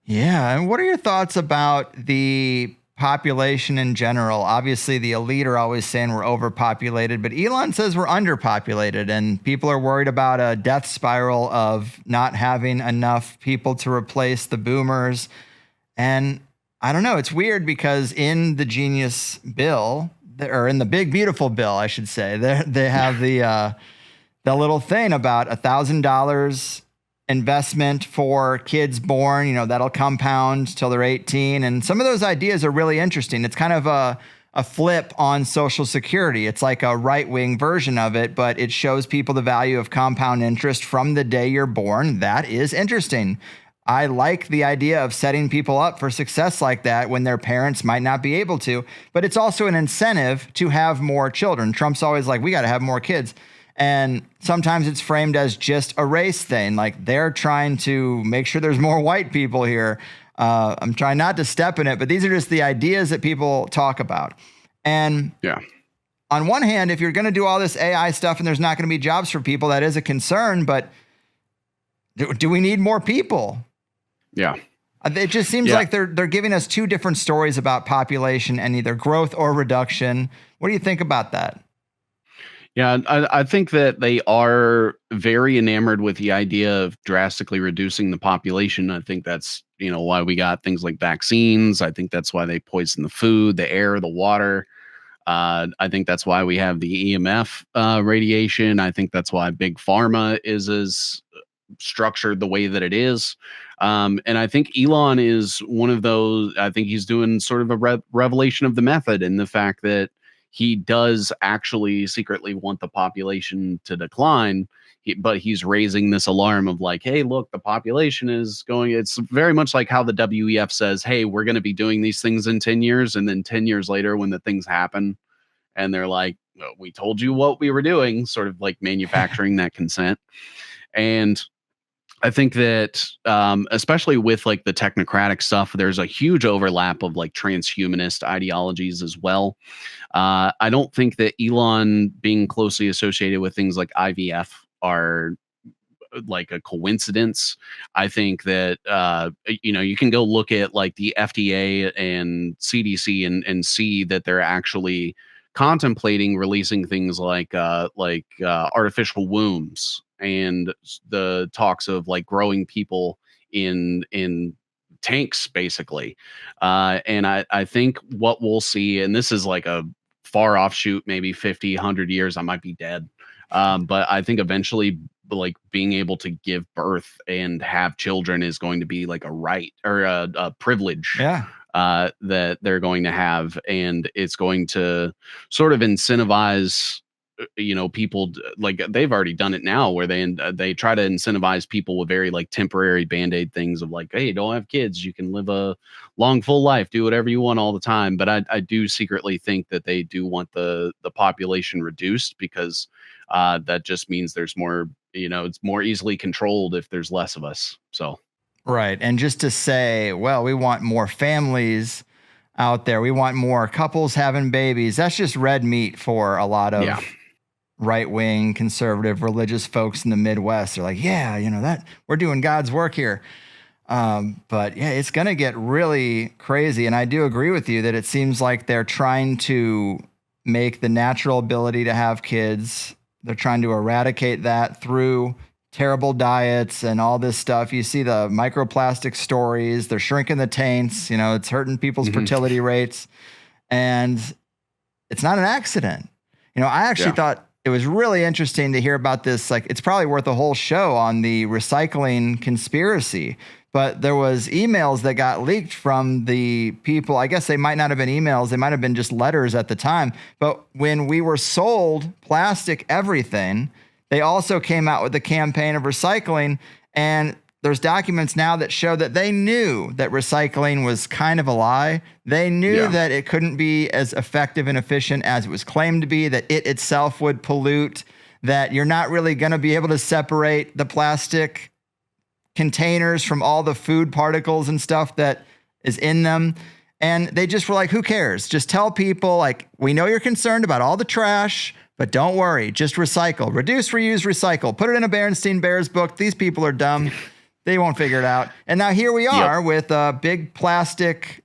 Yeah. And what are your thoughts about the population in general? Obviously, the elite are always saying we're overpopulated, but Elon says we're underpopulated, and people are worried about a death spiral of not having enough people to replace the boomers. And I don't know, it's weird because in the Genius bill, or in the Big Beautiful bill, I should say, they have the little thing about $1,000 investment for kids born, that'll compound till they're 18. And some of those ideas are really interesting. It's kind of a flip on Social Security. It's like a right-wing version of it, but it shows people the value of compound interest from the day you're born. That is interesting. I like the idea of setting people up for success like that when their parents might not be able to, but it's also an incentive to have more children. Trump's always like, we got to have more kids. And sometimes it's framed as just a race thing. Like they're trying to make sure there's more white people here. I'm trying not to step in it, but these are just the ideas that people talk about. And on one hand, if you're going to do all this AI stuff and there's not going to be jobs for people, that is a concern. But do we need more people? Yeah. It just seems like they're giving us two different stories about population and either growth or reduction. What do you think about that? Yeah, I think that they are very enamored with the idea of drastically reducing the population. I think that's, why we got things like vaccines. I think that's why they poison the food, the air, the water. I think that's why we have the EMF radiation. I think that's why big pharma is as structured the way that it is. And I think Elon is one of those. I think he's doing sort of a revelation of the method, and the fact that he does actually secretly want the population to decline. But he's raising this alarm of like, hey, look, the population is going. It's very much like how the WEF says, hey, we're going to be doing these things in 10 years. And then 10 years later, when the things happen, and they're like, well, we told you what we were doing, sort of like manufacturing that consent. And I think that, especially with like the technocratic stuff, there's a huge overlap of like transhumanist ideologies as well. I don't think that Elon being closely associated with things like IVF are like a coincidence. I think that, you can go look at like the FDA and CDC and see that they're actually contemplating releasing things like artificial wombs, and the talks of like growing people in tanks basically. And I think what we'll see, and this is like a far offshoot, maybe 50, 100 years, I might be dead. But I think eventually like being able to give birth and have children is going to be like a right or a privilege. Yeah. That they're going to have, and it's going to sort of incentivize people like they've already done it now, where they try to incentivize people with very like temporary band-aid things of like, hey, don't have kids, you can live a long full life, do whatever you want all the time. But I do secretly think that they do want the population reduced, because that just means there's more, it's more easily controlled if there's less of us. So Right. And just to say, well, we want more families out there. We want more couples having babies. That's just red meat for a lot of right-wing, conservative, religious folks in the Midwest. They're like, yeah, that we're doing God's work here. But yeah, it's going to get really crazy. And I do agree with you that it seems like they're trying to make the natural ability to have kids. They're trying to eradicate that through terrible diets and all this stuff. You see the microplastic stories. They're shrinking the taints. It's hurting people's fertility rates. And it's not an accident. I actually thought it was really interesting to hear about this. Like, it's probably worth a whole show on the recycling conspiracy. But there was emails that got leaked from the people. I guess they might not have been emails. They might have been just letters at the time. But when we were sold plastic everything, they also came out with the campaign of recycling, and there's documents now that show that they knew that recycling was kind of a lie. They knew that it couldn't be as effective and efficient as it was claimed to be, that it itself would pollute, that you're not really going to be able to separate the plastic containers from all the food particles and stuff that is in them. And they just were like, who cares? Just tell people, like, we know you're concerned about all the trash, but don't worry, just recycle. Reduce, reuse, recycle. Put it in a Berenstain Bears book. These people are dumb. They won't figure it out. And now here we are with a big plastic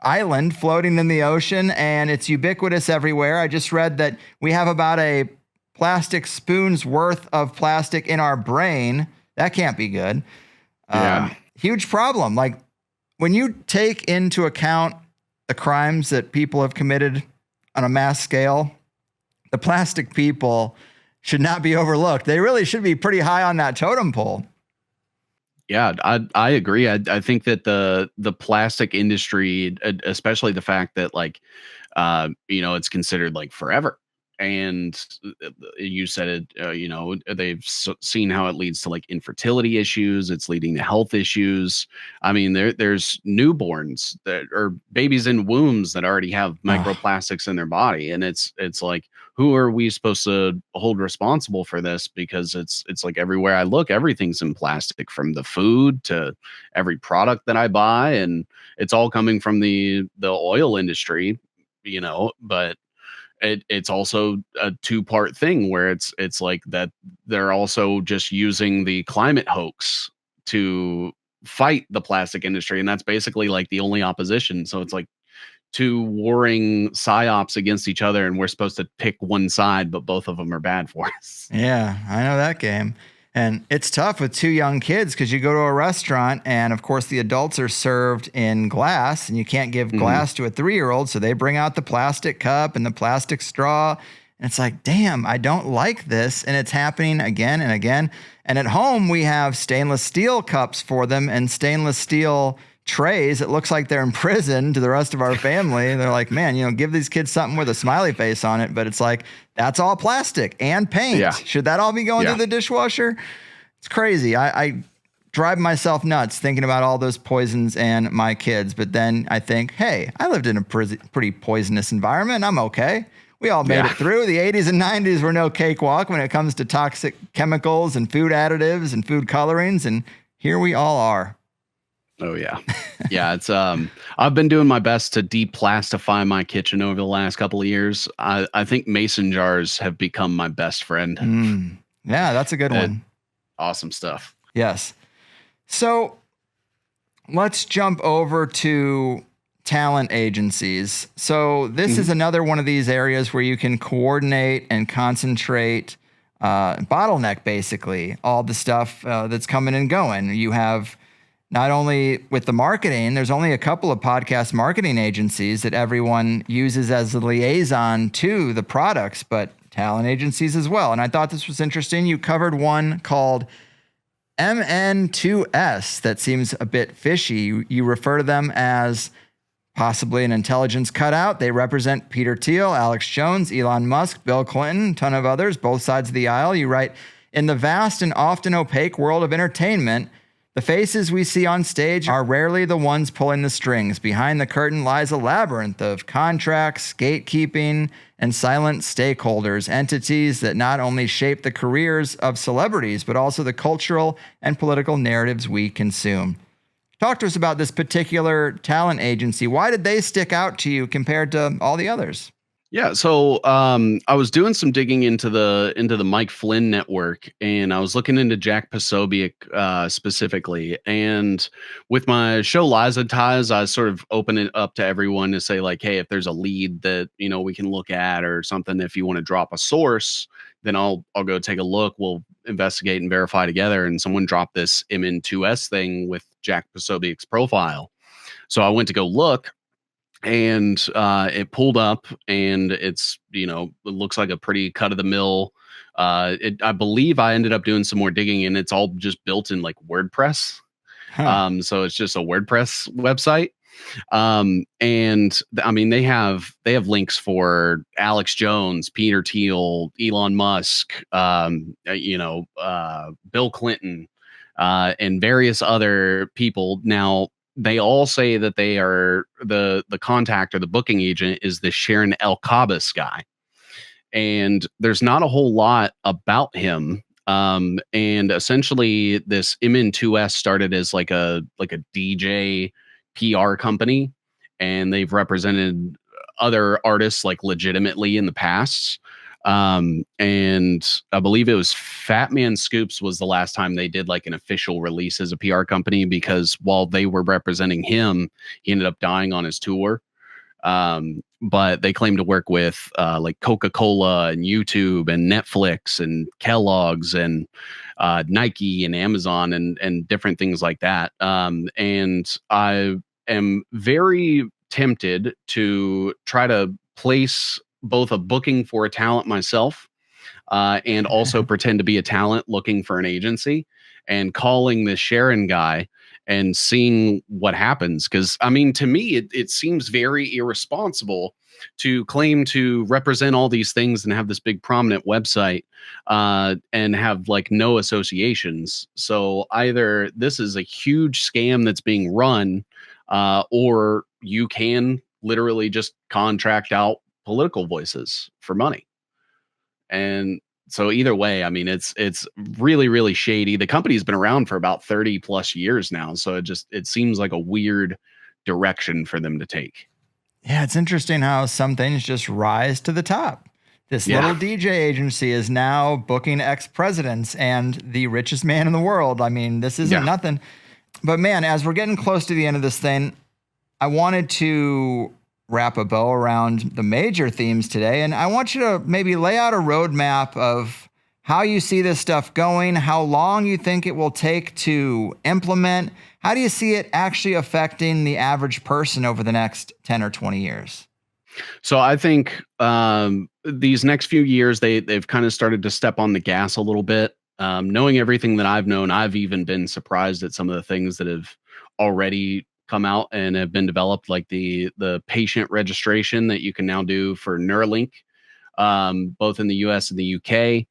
island floating in the ocean, and it's ubiquitous everywhere. I just read that we have about a plastic spoon's worth of plastic in our brain. That can't be good. Huge problem. Like, when you take into account the crimes that people have committed on a mass scale, the plastic people should not be overlooked. They really should be pretty high on that totem pole. Yeah, I agree. I think that the plastic industry, especially the fact that like, it's considered like forever. And you said it, they've seen how it leads to like infertility issues. It's leading to health issues. I mean, there's newborns that are babies in wombs that already have microplastics in their body. And it's like, who are we supposed to hold responsible for this? Because it's like everywhere I look, everything's in plastic, from the food to every product that I buy. And it's all coming from the oil industry, but it's also a two-part thing where it's like that they're also just using the climate hoax to fight the plastic industry, and that's basically like the only opposition. So it's like two warring psyops against each other, and we're supposed to pick one side, but both of them are bad for us. Yeah, I know that game. And it's tough with two young kids because you go to a restaurant and, of course, the adults are served in glass and you can't give glass to a 3-year-old. So they bring out the plastic cup and the plastic straw. And it's like, damn, I don't like this. And it's happening again and again. And at home, we have stainless steel cups for them and stainless steel trays. It looks like they're in prison to the rest of our family. And they're like, man, give these kids something with a smiley face on it. But it's like, that's all plastic and paint. Yeah. Should that all be going through the dishwasher? It's crazy. I drive myself nuts thinking about all those poisons and my kids. But then I think, hey, I lived in a pretty poisonous environment. I'm okay. We all made it through. The 80s and 90s were no cakewalk when it comes to toxic chemicals and food additives and food colorings. And here we all are. Oh yeah. Yeah. It's, I've been doing my best to deplastify my kitchen over the last couple of years. I think mason jars have become my best friend. Yeah, that's a good one. Awesome stuff. Yes. So let's jump over to talent agencies. So this is another one of these areas where you can coordinate and concentrate, bottleneck basically all the stuff that's coming and going. You have not only with the marketing, there's only a couple of podcast marketing agencies that everyone uses as the liaison to the products, but talent agencies as well. And I thought this was interesting. You covered one called MN2S that seems a bit fishy. You refer to them as possibly an intelligence cutout. They represent Peter Thiel, Alex Jones, Elon Musk, Bill Clinton, a ton of others, both sides of the aisle. You write, in the vast and often opaque world of entertainment, the faces we see on stage are rarely the ones pulling the strings. Behind the curtain lies a labyrinth of contracts, gatekeeping, and silent stakeholders, entities that not only shape the careers of celebrities, but also the cultural and political narratives we consume. Talk to us about this particular talent agency. Why did they stick out to you compared to all the others? Yeah, so I was doing some digging into the Mike Flynn network, and I was looking into Jack Posobiec specifically. And with my show Liza Ties, I sort of open it up to everyone to say like, hey, if there's a lead that we can look at or something, if you want to drop a source, then I'll go take a look. We'll investigate and verify together. And someone dropped this MN2S thing with Jack Posobiec's profile, so I went to go look. And it pulled up, and it's, it looks like a pretty cut of the mill. I believe I ended up doing some more digging, and it's all just built in like WordPress. So it's just a WordPress website. And I mean, they have links for Alex Jones, Peter Thiel, Elon Musk, Bill Clinton, and various other people. Now, they all say that they are the contact or the booking agent is the Sharon El-Kabas guy. And there's not a whole lot about him. And essentially this MN2S started as like a DJ PR company, and they've represented other artists like legitimately in the past. And I believe it was Fat Man Scoops was the last time they did like an official release as a PR company, because while they were representing him, he ended up dying on his tour. But they claim to work with like Coca-Cola and YouTube and Netflix and Kellogg's and Nike and Amazon and different things like that. And I am very tempted to try to place both a booking for a talent myself and also pretend to be a talent looking for an agency, and calling this Sharon guy and seeing what happens. Because, I mean, to me, it seems very irresponsible to claim to represent all these things and have this big prominent website and have like no associations. So either this is a huge scam that's being run, or you can literally just contract out political voices for money. And so either way, I mean, it's really, really shady. The company's been around for about 30 plus years now. So it seems like a weird direction for them to take. Yeah, it's interesting how some things just rise to the top. This little DJ agency is now booking ex-presidents and the richest man in the world. I mean, this isn't nothing. But man, as we're getting close to the end of this thing, I wanted to wrap a bow around the major themes today. And I want you to maybe lay out a roadmap of how you see this stuff going, how long you think it will take to implement. How do you see it actually affecting the average person over the next 10 or 20 years? So I think these next few years, they've kind of started to step on the gas a little bit. Knowing everything that I've known, I've even been surprised at some of the things that have already come out and have been developed, like the patient registration that you can now do for Neuralink, both in the US and the UK.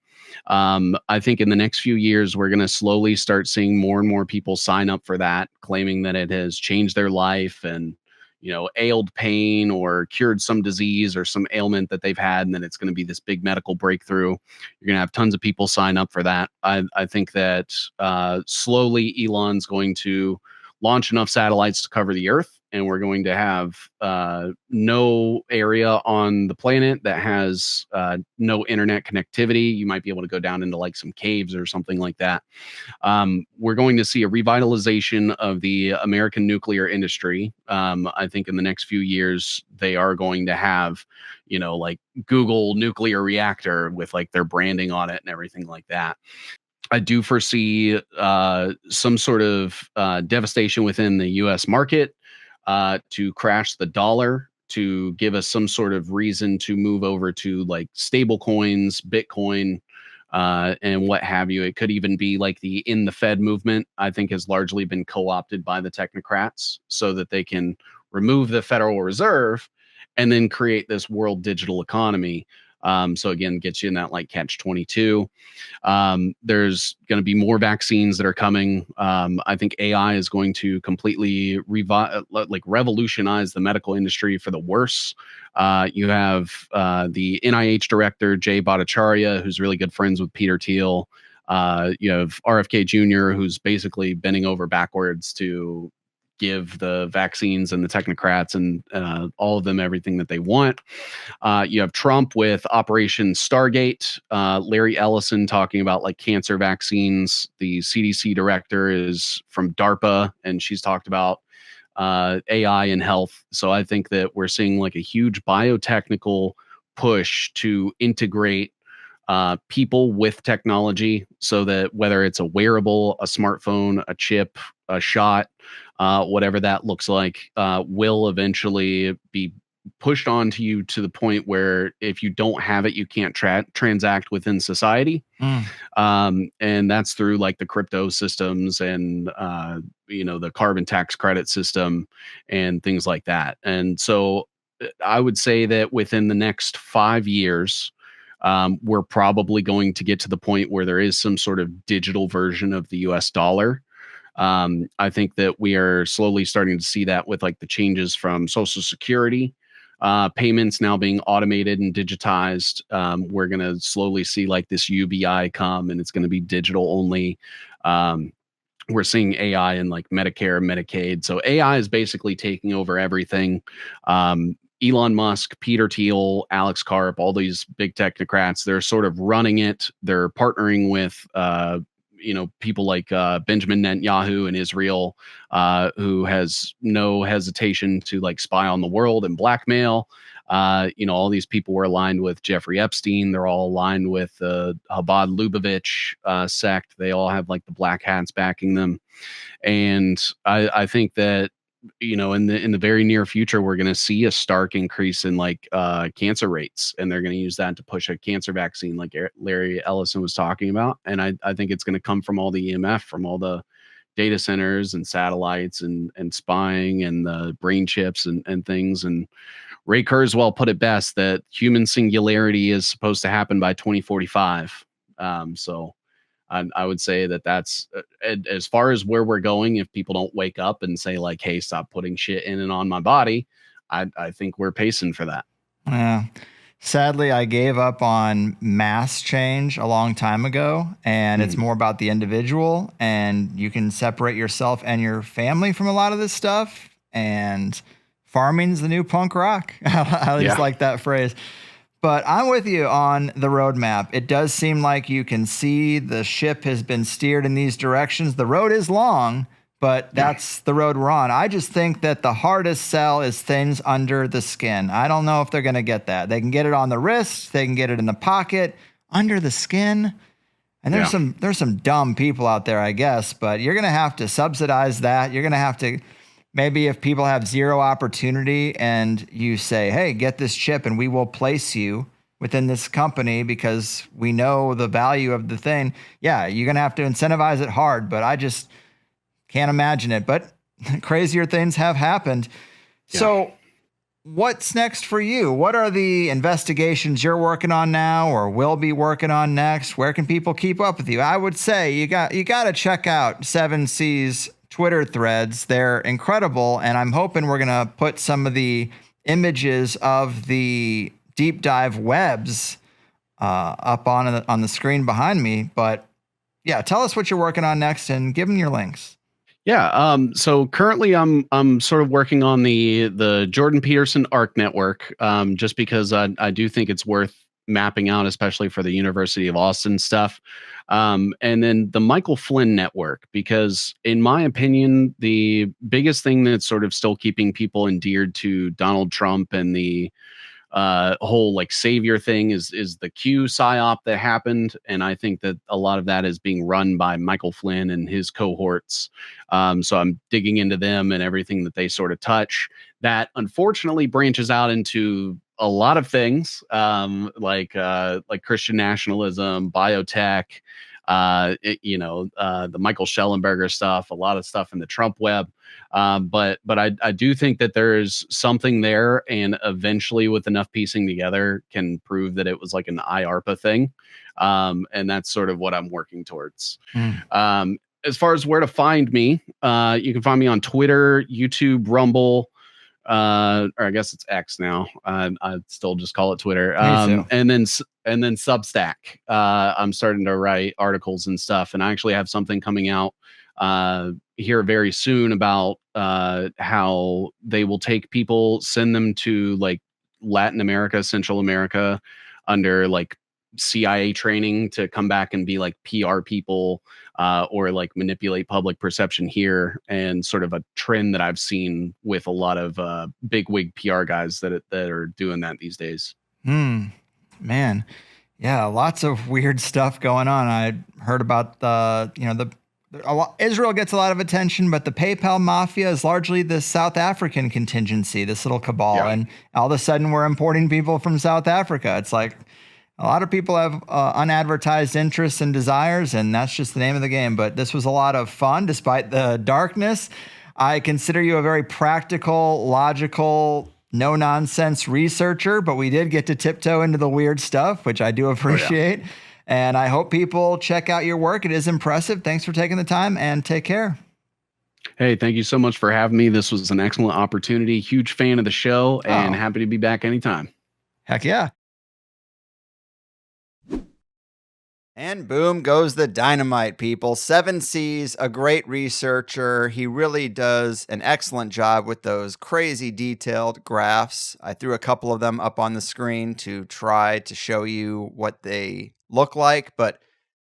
I think in the next few years, we're going to slowly start seeing more and more people sign up for that, claiming that it has changed their life and, ailed pain or cured some disease or some ailment that they've had, and then it's going to be this big medical breakthrough. You're going to have tons of people sign up for that. I think that slowly Elon's going to launch enough satellites to cover the Earth, and we're going to have no area on the planet that has no internet connectivity. You might be able to go down into like some caves or something like that. We're going to see a revitalization of the American nuclear industry. I think in the next few years, they are going to have, like Google nuclear reactor with like their branding on it and everything like that. I do foresee some sort of devastation within the U.S. market to crash the dollar, to give us some sort of reason to move over to like stable coins, Bitcoin, and what have you. It could even be like the In the Fed movement, I think has largely been co-opted by the technocrats so that they can remove the Federal Reserve and then create this world digital economy. So again, gets you in that like catch 22. There's going to be more vaccines that are coming. I think AI is going to completely revolutionize the medical industry for the worse. You have the NIH director, Jay Bhattacharya, who's really good friends with Peter Thiel. You have RFK Jr., who's basically bending over backwards to give the vaccines and the technocrats and all of them everything that they want. You have Trump with Operation Stargate, Larry Ellison talking about like cancer vaccines. The CDC director is from DARPA, and she's talked about AI and health. So I think that we're seeing like a huge biotechnical push to integrate people with technology so that whether it's a wearable, a smartphone, a chip, a shot, whatever that looks like, will eventually be pushed onto you to the point where if you don't have it, you can't transact within society. And that's through like the crypto systems and, the carbon tax credit system and things like that. And so I would say that within the next 5 years, we're probably going to get to the point where there is some sort of digital version of the US dollar. I think that we are slowly starting to see that with like the changes from Social Security payments now being automated and digitized. We're going to slowly see like this UBI come, and it's going to be digital only. We're seeing AI in like Medicare, Medicaid. So AI is basically taking over everything. Elon Musk, Peter Thiel, Alex Karp, all these big technocrats, they're sort of running it. They're partnering with, people like Benjamin Netanyahu in Israel, who has no hesitation to like spy on the world and blackmail. All these people were aligned with Jeffrey Epstein. They're all aligned with the Chabad Lubavitch sect. They all have like the black hats backing them. And I think that, in the very near future, we're going to see a stark increase in like cancer rates, and they're going to use that to push a cancer vaccine like Larry Ellison was talking about. And I think it's going to come from all the EMF, from all the data centers and satellites and spying and the brain chips and things. And Ray Kurzweil put it best that human singularity is supposed to happen by 2045. So I would say that that's as far as where we're going. If people don't wake up and say like, hey, stop putting shit in and on my body, I think we're pacing for that. Yeah. Sadly, I gave up on mass change a long time ago, and it's more about the individual, and you can separate yourself and your family from a lot of this stuff. And farming's the new punk rock. I just like that phrase. But I'm with you on the roadmap. It does seem like you can see the ship has been steered in these directions. The road is long, but that's the road we're on. I just think that the hardest sell is things under the skin. I don't know if they're going to get that. They can get it on the wrist, they can get it in the pocket, under the skin. And there's some dumb people out there, I guess, but you're going to have to subsidize that. You're going to have to, maybe if people have zero opportunity and you say, hey, get this chip and we will place you within this company because we know the value of the thing. Yeah, you're going to have to incentivize it hard, but I just can't imagine it. But crazier things have happened. Yeah. So what's next for you? What are the investigations you're working on now or will be working on next? Where can people keep up with you? I would say you got to check out 7C's Twitter threads. They're incredible, and I'm hoping we're going to put some of the images of the deep dive webs up on the screen behind me. But yeah, tell us what you're working on next and give them your links. Yeah. So currently I'm sort of working on the Jordan Peterson ARC network, just because I do think it's worth mapping out, especially for the University of Austin stuff. And then the Michael Flynn network, because in my opinion, the biggest thing that's sort of still keeping people endeared to Donald Trump and the whole like savior thing is the Q psyop that happened, and I think that a lot of that is being run by Michael Flynn and his cohorts. So I'm digging into them and everything that they sort of touch. That unfortunately branches out into a lot of things, like Christian nationalism, biotech, the Michael Schellenberger stuff, a lot of stuff in the Trump web. But I do think that there's something there, and eventually with enough piecing together can prove that it was like an IARPA thing. And that's sort of what I'm working towards. As far as where to find me, you can find me on Twitter, YouTube, Rumble, or I guess it's X now. I still just call it Twitter. And then Substack. I'm starting to write articles and stuff, and I actually have something coming out here very soon about how they will take people, send them to like Latin America, Central America, under like CIA training to come back and be like PR people, or like manipulate public perception here, and sort of a trend that I've seen with a lot of bigwig PR guys that are doing that these days. Man, yeah, lots of weird stuff going on. I heard about Israel gets a lot of attention, but the PayPal mafia is largely the South African contingency, this little cabal, and all of a sudden we're importing people from South Africa. It's like, a lot of people have unadvertised interests and desires, and that's just the name of the game. But this was a lot of fun, despite the darkness. I consider you a very practical, logical, no-nonsense researcher, but we did get to tiptoe into the weird stuff, which I do appreciate. Oh, yeah. And I hope people check out your work. It is impressive. Thanks for taking the time, and take care. Hey, thank you so much for having me. This was an excellent opportunity. Huge fan of the show, and happy to be back anytime. Heck yeah. And boom goes the dynamite, people. 7C's a great researcher. He really does an excellent job with those crazy detailed graphs. I threw a couple of them up on the screen to try to show you what they look like, but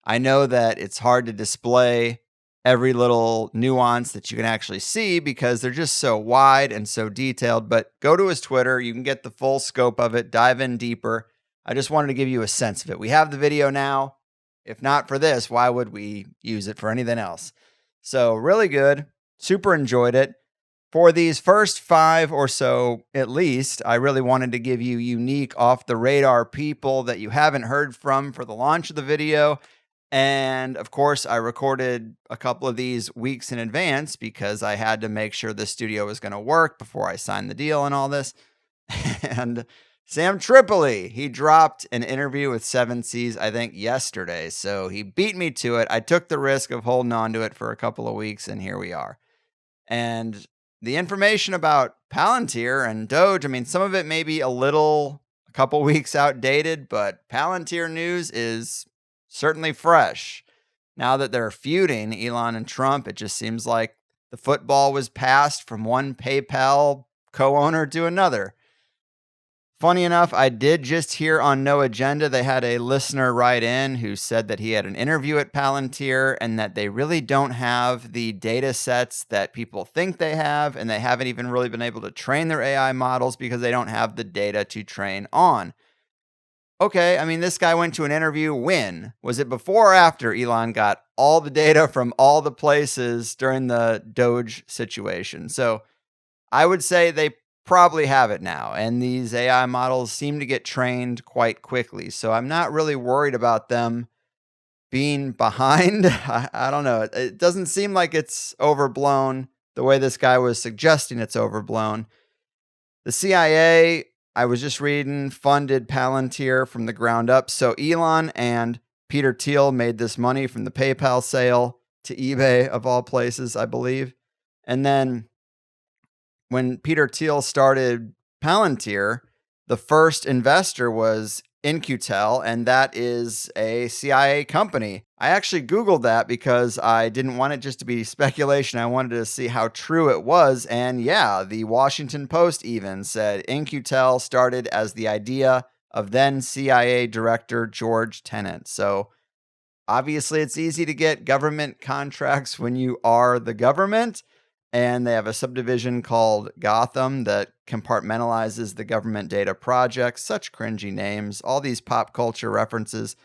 I know that it's hard to display every little nuance that you can actually see because they're just so wide and so detailed. But go to his Twitter. You can get the full scope of it, dive in deeper. I just wanted to give you a sense of it. We have the video now. If not for this, why would we use it for anything else? So really good. Super enjoyed it. For these first 5 or so, at least, I really wanted to give you unique off-the-radar people that you haven't heard from for the launch of the video. And of course, I recorded a couple of these weeks in advance because I had to make sure the studio was going to work before I signed the deal and all this. And Sam Tripoli, he dropped an interview with 7C's, I think, yesterday. So he beat me to it. I took the risk of holding on to it for a couple of weeks, and here we are. And the information about Palantir and Doge, I mean, some of it may be a couple weeks outdated, but Palantir news is certainly fresh. Now that they're feuding, Elon and Trump, it just seems like the football was passed from one PayPal co-owner to another. Funny enough, I did just hear on No Agenda, they had a listener write in who said that he had an interview at Palantir and that they really don't have the data sets that people think they have, and they haven't even really been able to train their AI models because they don't have the data to train on. Okay, I mean, this guy went to an interview when? Was it before or after Elon got all the data from all the places during the Doge situation? So I would say they probably have it now, and these AI models seem to get trained quite quickly. So I'm not really worried about them being behind. I don't know. It doesn't seem like it's overblown the way this guy was suggesting it's overblown. The CIA, I was just reading, funded Palantir from the ground up. So Elon and Peter Thiel made this money from the PayPal sale to eBay, of all places, I believe. And then when Peter Thiel started Palantir, the first investor was In-Q-Tel, and that is a CIA company. I actually Googled that because I didn't want it just to be speculation. I wanted to see how true it was. And yeah, the Washington Post even said In-Q-Tel started as the idea of then CIA Director George Tenet. So obviously, it's easy to get government contracts when you are the government. And they have a subdivision called Gotham that compartmentalizes the government data projects. Such cringy names. All these pop culture references.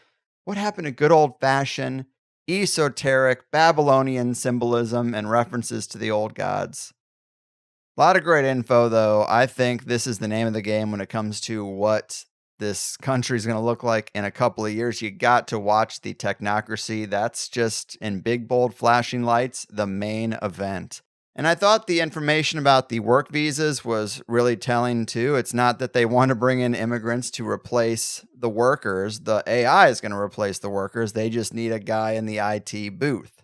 What happened to good old-fashioned, esoteric, Babylonian symbolism and references to the old gods? A lot of great info, though. I think this is the name of the game when it comes to what this country is going to look like in a couple of years. You got to watch the Technocracy. That's just, in big, bold, flashing lights, the main event. And I thought the information about the work visas was really telling too. It's not that they want to bring in immigrants to replace the workers. The AI is going to replace the workers. They just need a guy in the IT booth.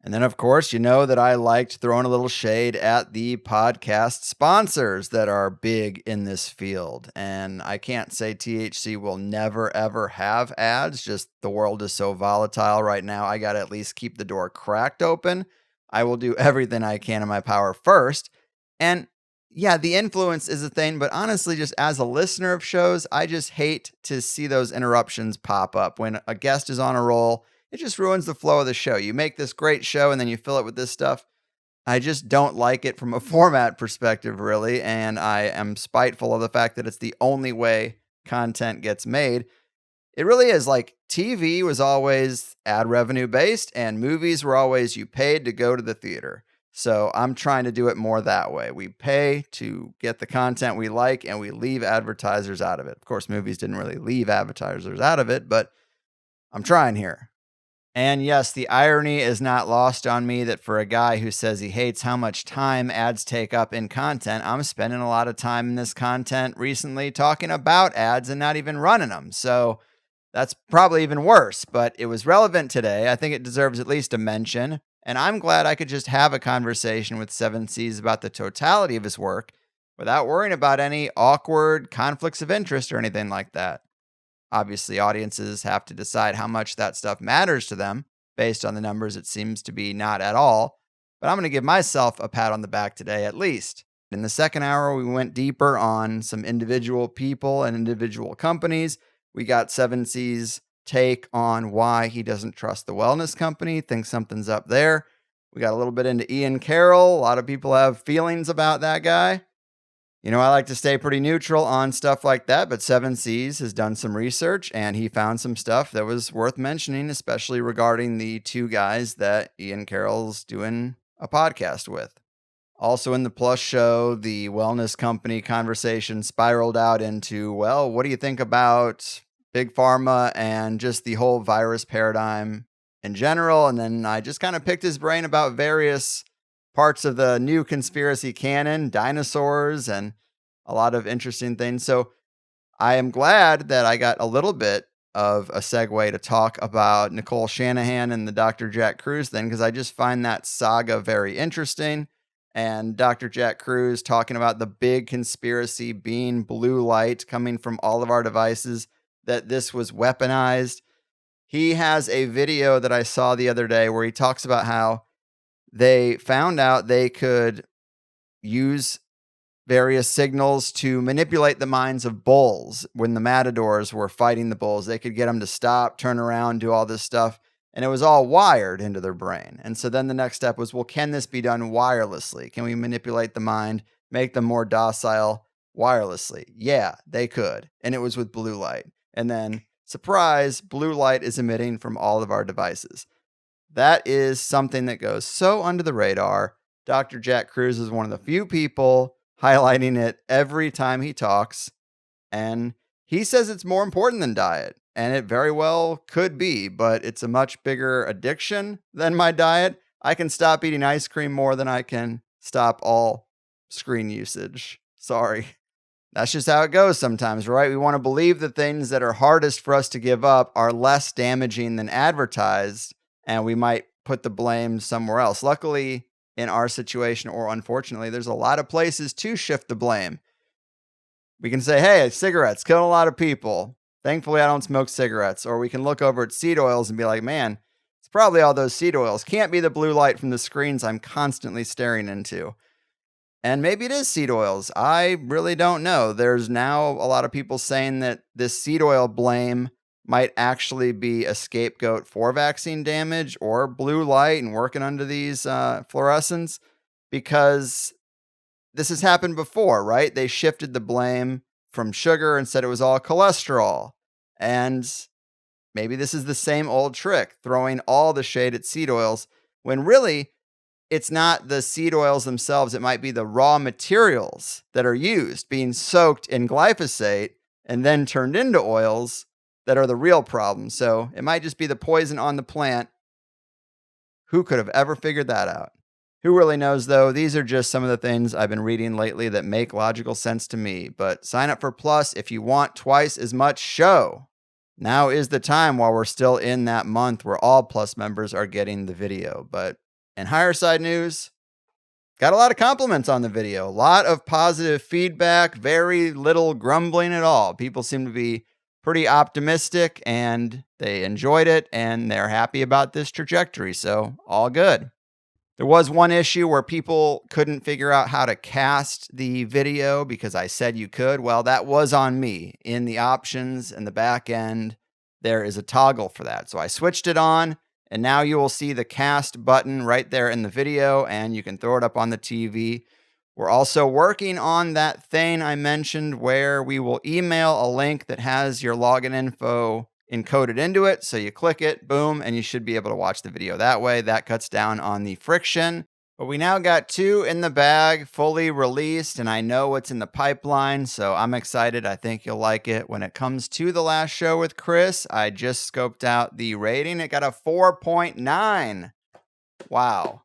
And then, of course, you know that I liked throwing a little shade at the podcast sponsors that are big in this field. And I can't say THC will never, ever have ads. Just the world is so volatile right now. I got to at least keep the door cracked open. I will do everything I can in my power first. And yeah, the influence is a thing, but honestly, just as a listener of shows, I just hate to see those interruptions pop up. When a guest is on a roll, it just ruins the flow of the show. You make this great show and then you fill it with this stuff. I just don't like it from a format perspective, really. And I am spiteful of the fact that it's the only way content gets made. It really is. Like, TV was always ad revenue based and movies were always you paid to go to the theater. So I'm trying to do it more that way. We pay to get the content we like and we leave advertisers out of it. Of course, movies didn't really leave advertisers out of it, but I'm trying here. And yes, the irony is not lost on me that for a guy who says he hates how much time ads take up in content, I'm spending a lot of time in this content recently talking about ads and not even running them. So that's probably even worse, but it was relevant today. I think it deserves at least a mention. And I'm glad I could just have a conversation with 7Cs about the totality of his work without worrying about any awkward conflicts of interest or anything like that. Obviously, audiences have to decide how much that stuff matters to them. Based on the numbers, it seems to be not at all. But I'm going to give myself a pat on the back today, at least. In the second hour, we went deeper on some individual people and individual companies. We got 7C's take on why he doesn't trust the wellness company, thinks something's up there. We got a little bit into Ian Carroll. A lot of people have feelings about that guy. You know, I like to stay pretty neutral on stuff like that, but 7C's has done some research and he found some stuff that was worth mentioning, especially regarding the two guys that Ian Carroll's doing a podcast with. Also in the Plus show, the wellness company conversation spiraled out into, well, what do you think about Big Pharma and just the whole virus paradigm in general? And then I just kind of picked his brain about various parts of the new conspiracy canon, dinosaurs, and a lot of interesting things. So I am glad that I got a little bit of a segue to talk about Nicole Shanahan and the Dr. Jack Kruse thing, because I just find that saga very interesting. And Dr. Jack Kruse talking about the big conspiracy being blue light coming from all of our devices, that this was weaponized. He has a video that I saw the other day where he talks about how they found out they could use various signals to manipulate the minds of bulls. When the matadors were fighting the bulls, they could get them to stop, turn around, do all this stuff. And it was all wired into their brain. And so then the next step was, well, can this be done wirelessly? Can we manipulate the mind, make them more docile wirelessly? Yeah, they could. And it was with blue light. And then, surprise, blue light is emitting from all of our devices. That is something that goes so under the radar. Dr. Jack Kruse is one of the few people highlighting it every time he talks. And he says it's more important than diet. And it very well could be, but it's a much bigger addiction than my diet. I can stop eating ice cream more than I can stop all screen usage. Sorry. That's just how it goes sometimes, right? We want to believe the things that are hardest for us to give up are less damaging than advertised, and we might put the blame somewhere else. Luckily, in our situation, or unfortunately, there's a lot of places to shift the blame. We can say, hey, cigarettes killing a lot of people. Thankfully, I don't smoke cigarettes. Or we can look over at seed oils and be like, man, it's probably all those seed oils. Can't be the blue light from the screens I'm constantly staring into. And maybe it is seed oils. I really don't know. There's now a lot of people saying that this seed oil blame might actually be a scapegoat for vaccine damage or blue light and working under these fluorescents, because this has happened before, right? They shifted the blame from sugar and said it was all cholesterol. And maybe this is the same old trick, throwing all the shade at seed oils, when really it's not the seed oils themselves. It might be the raw materials that are used being soaked in glyphosate and then turned into oils that are the real problem. So it might just be the poison on the plant. Who could have ever figured that out? Who really knows, though? These are just some of the things I've been reading lately that make logical sense to me. But sign up for Plus if you want twice as much show. Now is the time, while we're still in that month where all Plus members are getting the video. But in higher side news, got a lot of compliments on the video. A lot of positive feedback, very little grumbling at all. People seem to be pretty optimistic and they enjoyed it and they're happy about this trajectory. So all good. There was one issue where people couldn't figure out how to cast the video because I said you could. Well, that was on me. In the options and the back end, there is a toggle for that. So I switched it on, and now you will see the cast button right there in the video, and you can throw it up on the TV. We're also working on that thing I mentioned where we will email a link that has your login info encoded into it. So you click it, boom, and you should be able to watch the video that way. That cuts down on the friction. But we now got 2 in the bag, fully released, and I know what's in the pipeline, so I'm excited. I think you'll like it. When it comes to the last show with Chris, I just scoped out the rating. It got a 4.9. Wow.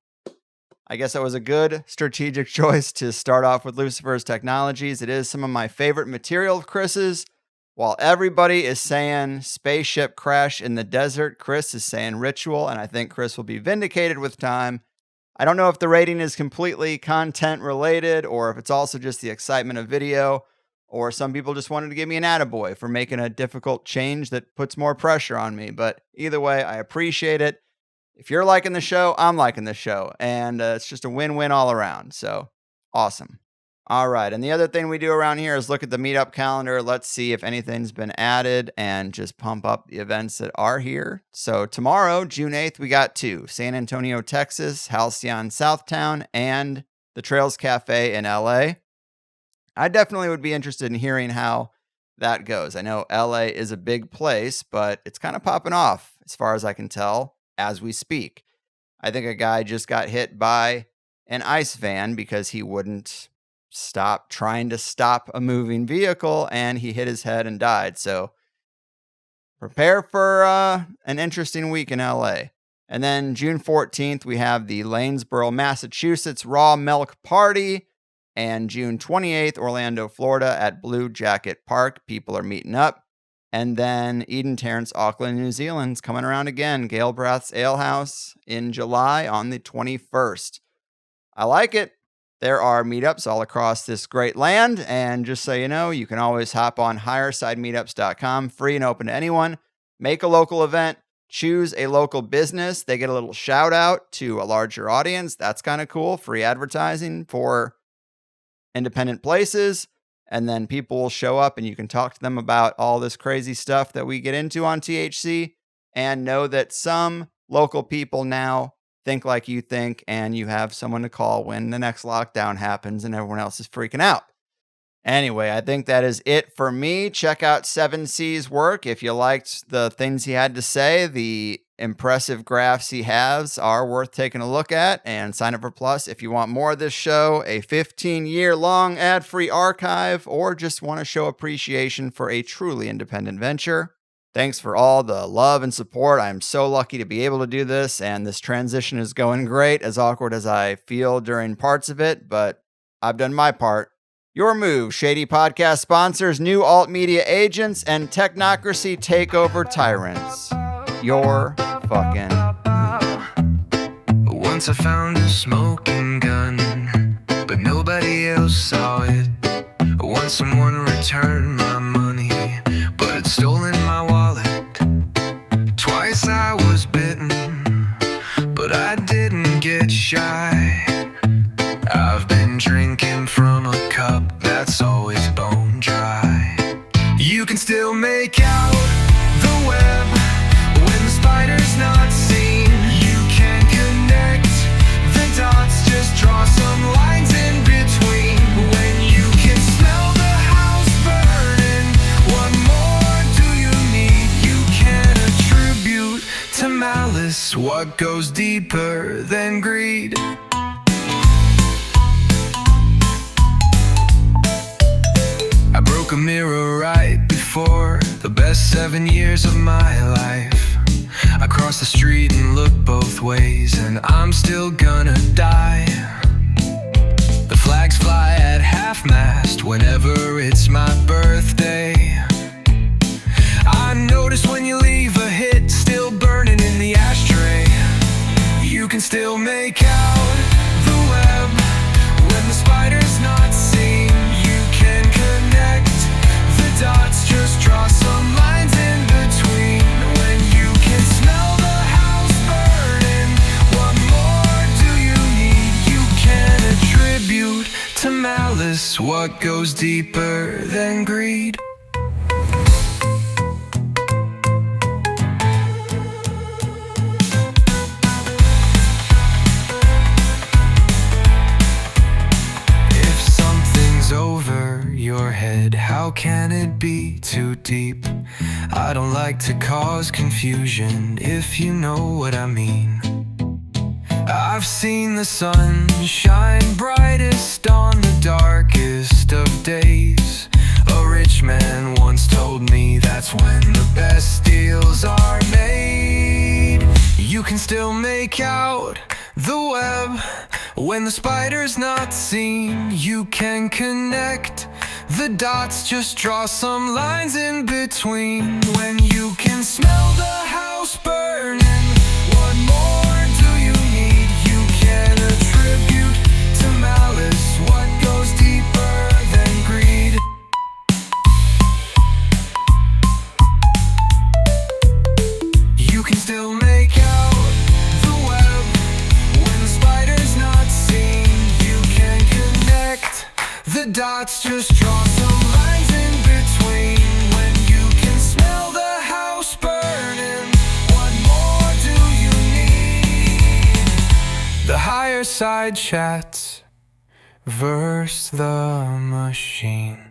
I guess that was a good strategic choice to start off with Lucifer's Technologies. It is some of my favorite material of Chris's. While everybody is saying spaceship crash in the desert, Chris is saying ritual, and I think Chris will be vindicated with time. I don't know if the rating is completely content related or if it's also just the excitement of video, or some people just wanted to give me an attaboy for making a difficult change that puts more pressure on me. But either way, I appreciate it. If you're liking the show, I'm liking the show, and it's just a win-win all around. So awesome. All right, and the other thing we do around here is look at the meetup calendar. Let's see if anything's been added and just pump up the events that are here. So tomorrow, June 8th, we got 2. San Antonio, Texas, Halcyon Southtown, and the Trails Cafe in LA. I definitely would be interested in hearing how that goes. I know LA is a big place, but it's kind of popping off as far as I can tell as we speak. I think a guy just got hit by an ICE van because he wouldn't stop trying to stop a moving vehicle, and he hit his head and died. So prepare for an interesting week in LA. And then June 14th, we have the Lanesboro, Massachusetts Raw Milk Party. And June 28th, Orlando, Florida at Blue Jacket Park. People are meeting up. And then Eden Terrace, Auckland, New Zealand's coming around again. Gail Brath's Ale House in July on the 21st. I like it. There are meetups all across this great land, and just so you know, you can always hop on highersidemeetups.com, free and open to anyone. Make a local event, choose a local business. They get a little shout out to a larger audience. That's kind of cool. Free advertising for independent places, and then people will show up and you can talk to them about all this crazy stuff that we get into on THC, and know that some local people now think like you think, and you have someone to call when the next lockdown happens and everyone else is freaking out. Anyway, I think that is it for me. Check out 7C's work if you liked the things he had to say. The impressive graphs he has are worth taking a look at, and sign up for Plus if you want more of this show, a 15-year-long ad-free archive, or just want to show appreciation for a truly independent venture. Thanks for all the love and support. I'm so lucky to be able to do this, and this transition is going great, as awkward as I feel during parts of it, but I've done my part. Your move, Shady Podcast sponsors, new alt media agents, and Technocracy takeover tyrants. Your fucking move. Once I found a smoking gun, but nobody else saw it. Once someone returned my money, but had stolen my wallet. Twice I was bitten, but I didn't get shy. I've been drinking from a cup that's always bone dry. You can still make out the web when the spider's not seen. You can connect the dots, just draw some lines in between. When you can smell the house burning, what more do you need? You can attribute to malice what goes deeper than greed. I broke a mirror right before the best 7 years of my life. I crossed the street and looked both ways, and I'm still gonna die. The flags fly at half-mast whenever it's my birthday. I notice when you leave a hit still burning in the ashtray. You can still make out the web when the spider's not seen. You can connect the dots, just draw some lines in between. When you can smell the house burning, what more do you need? You can attribute to malice what goes deeper than greed. Over your head, how can it be too deep? I don't like to cause confusion, if you know what I mean. I've seen the sun shine brightest on the darkest of days. A rich man once told me that's when the best deals are made. You can still make out the web when the spider's not seen. You can connect the dots, just draw some lines in between. When you can smell the house burning, what more do you need? You can attribute to malice what goes deeper than greed. You can still make out the web when the spider's not seen. You can connect the dots, just draw some lines in between. When you can smell the house burning, what more do you need? The higher side chats versus the machine.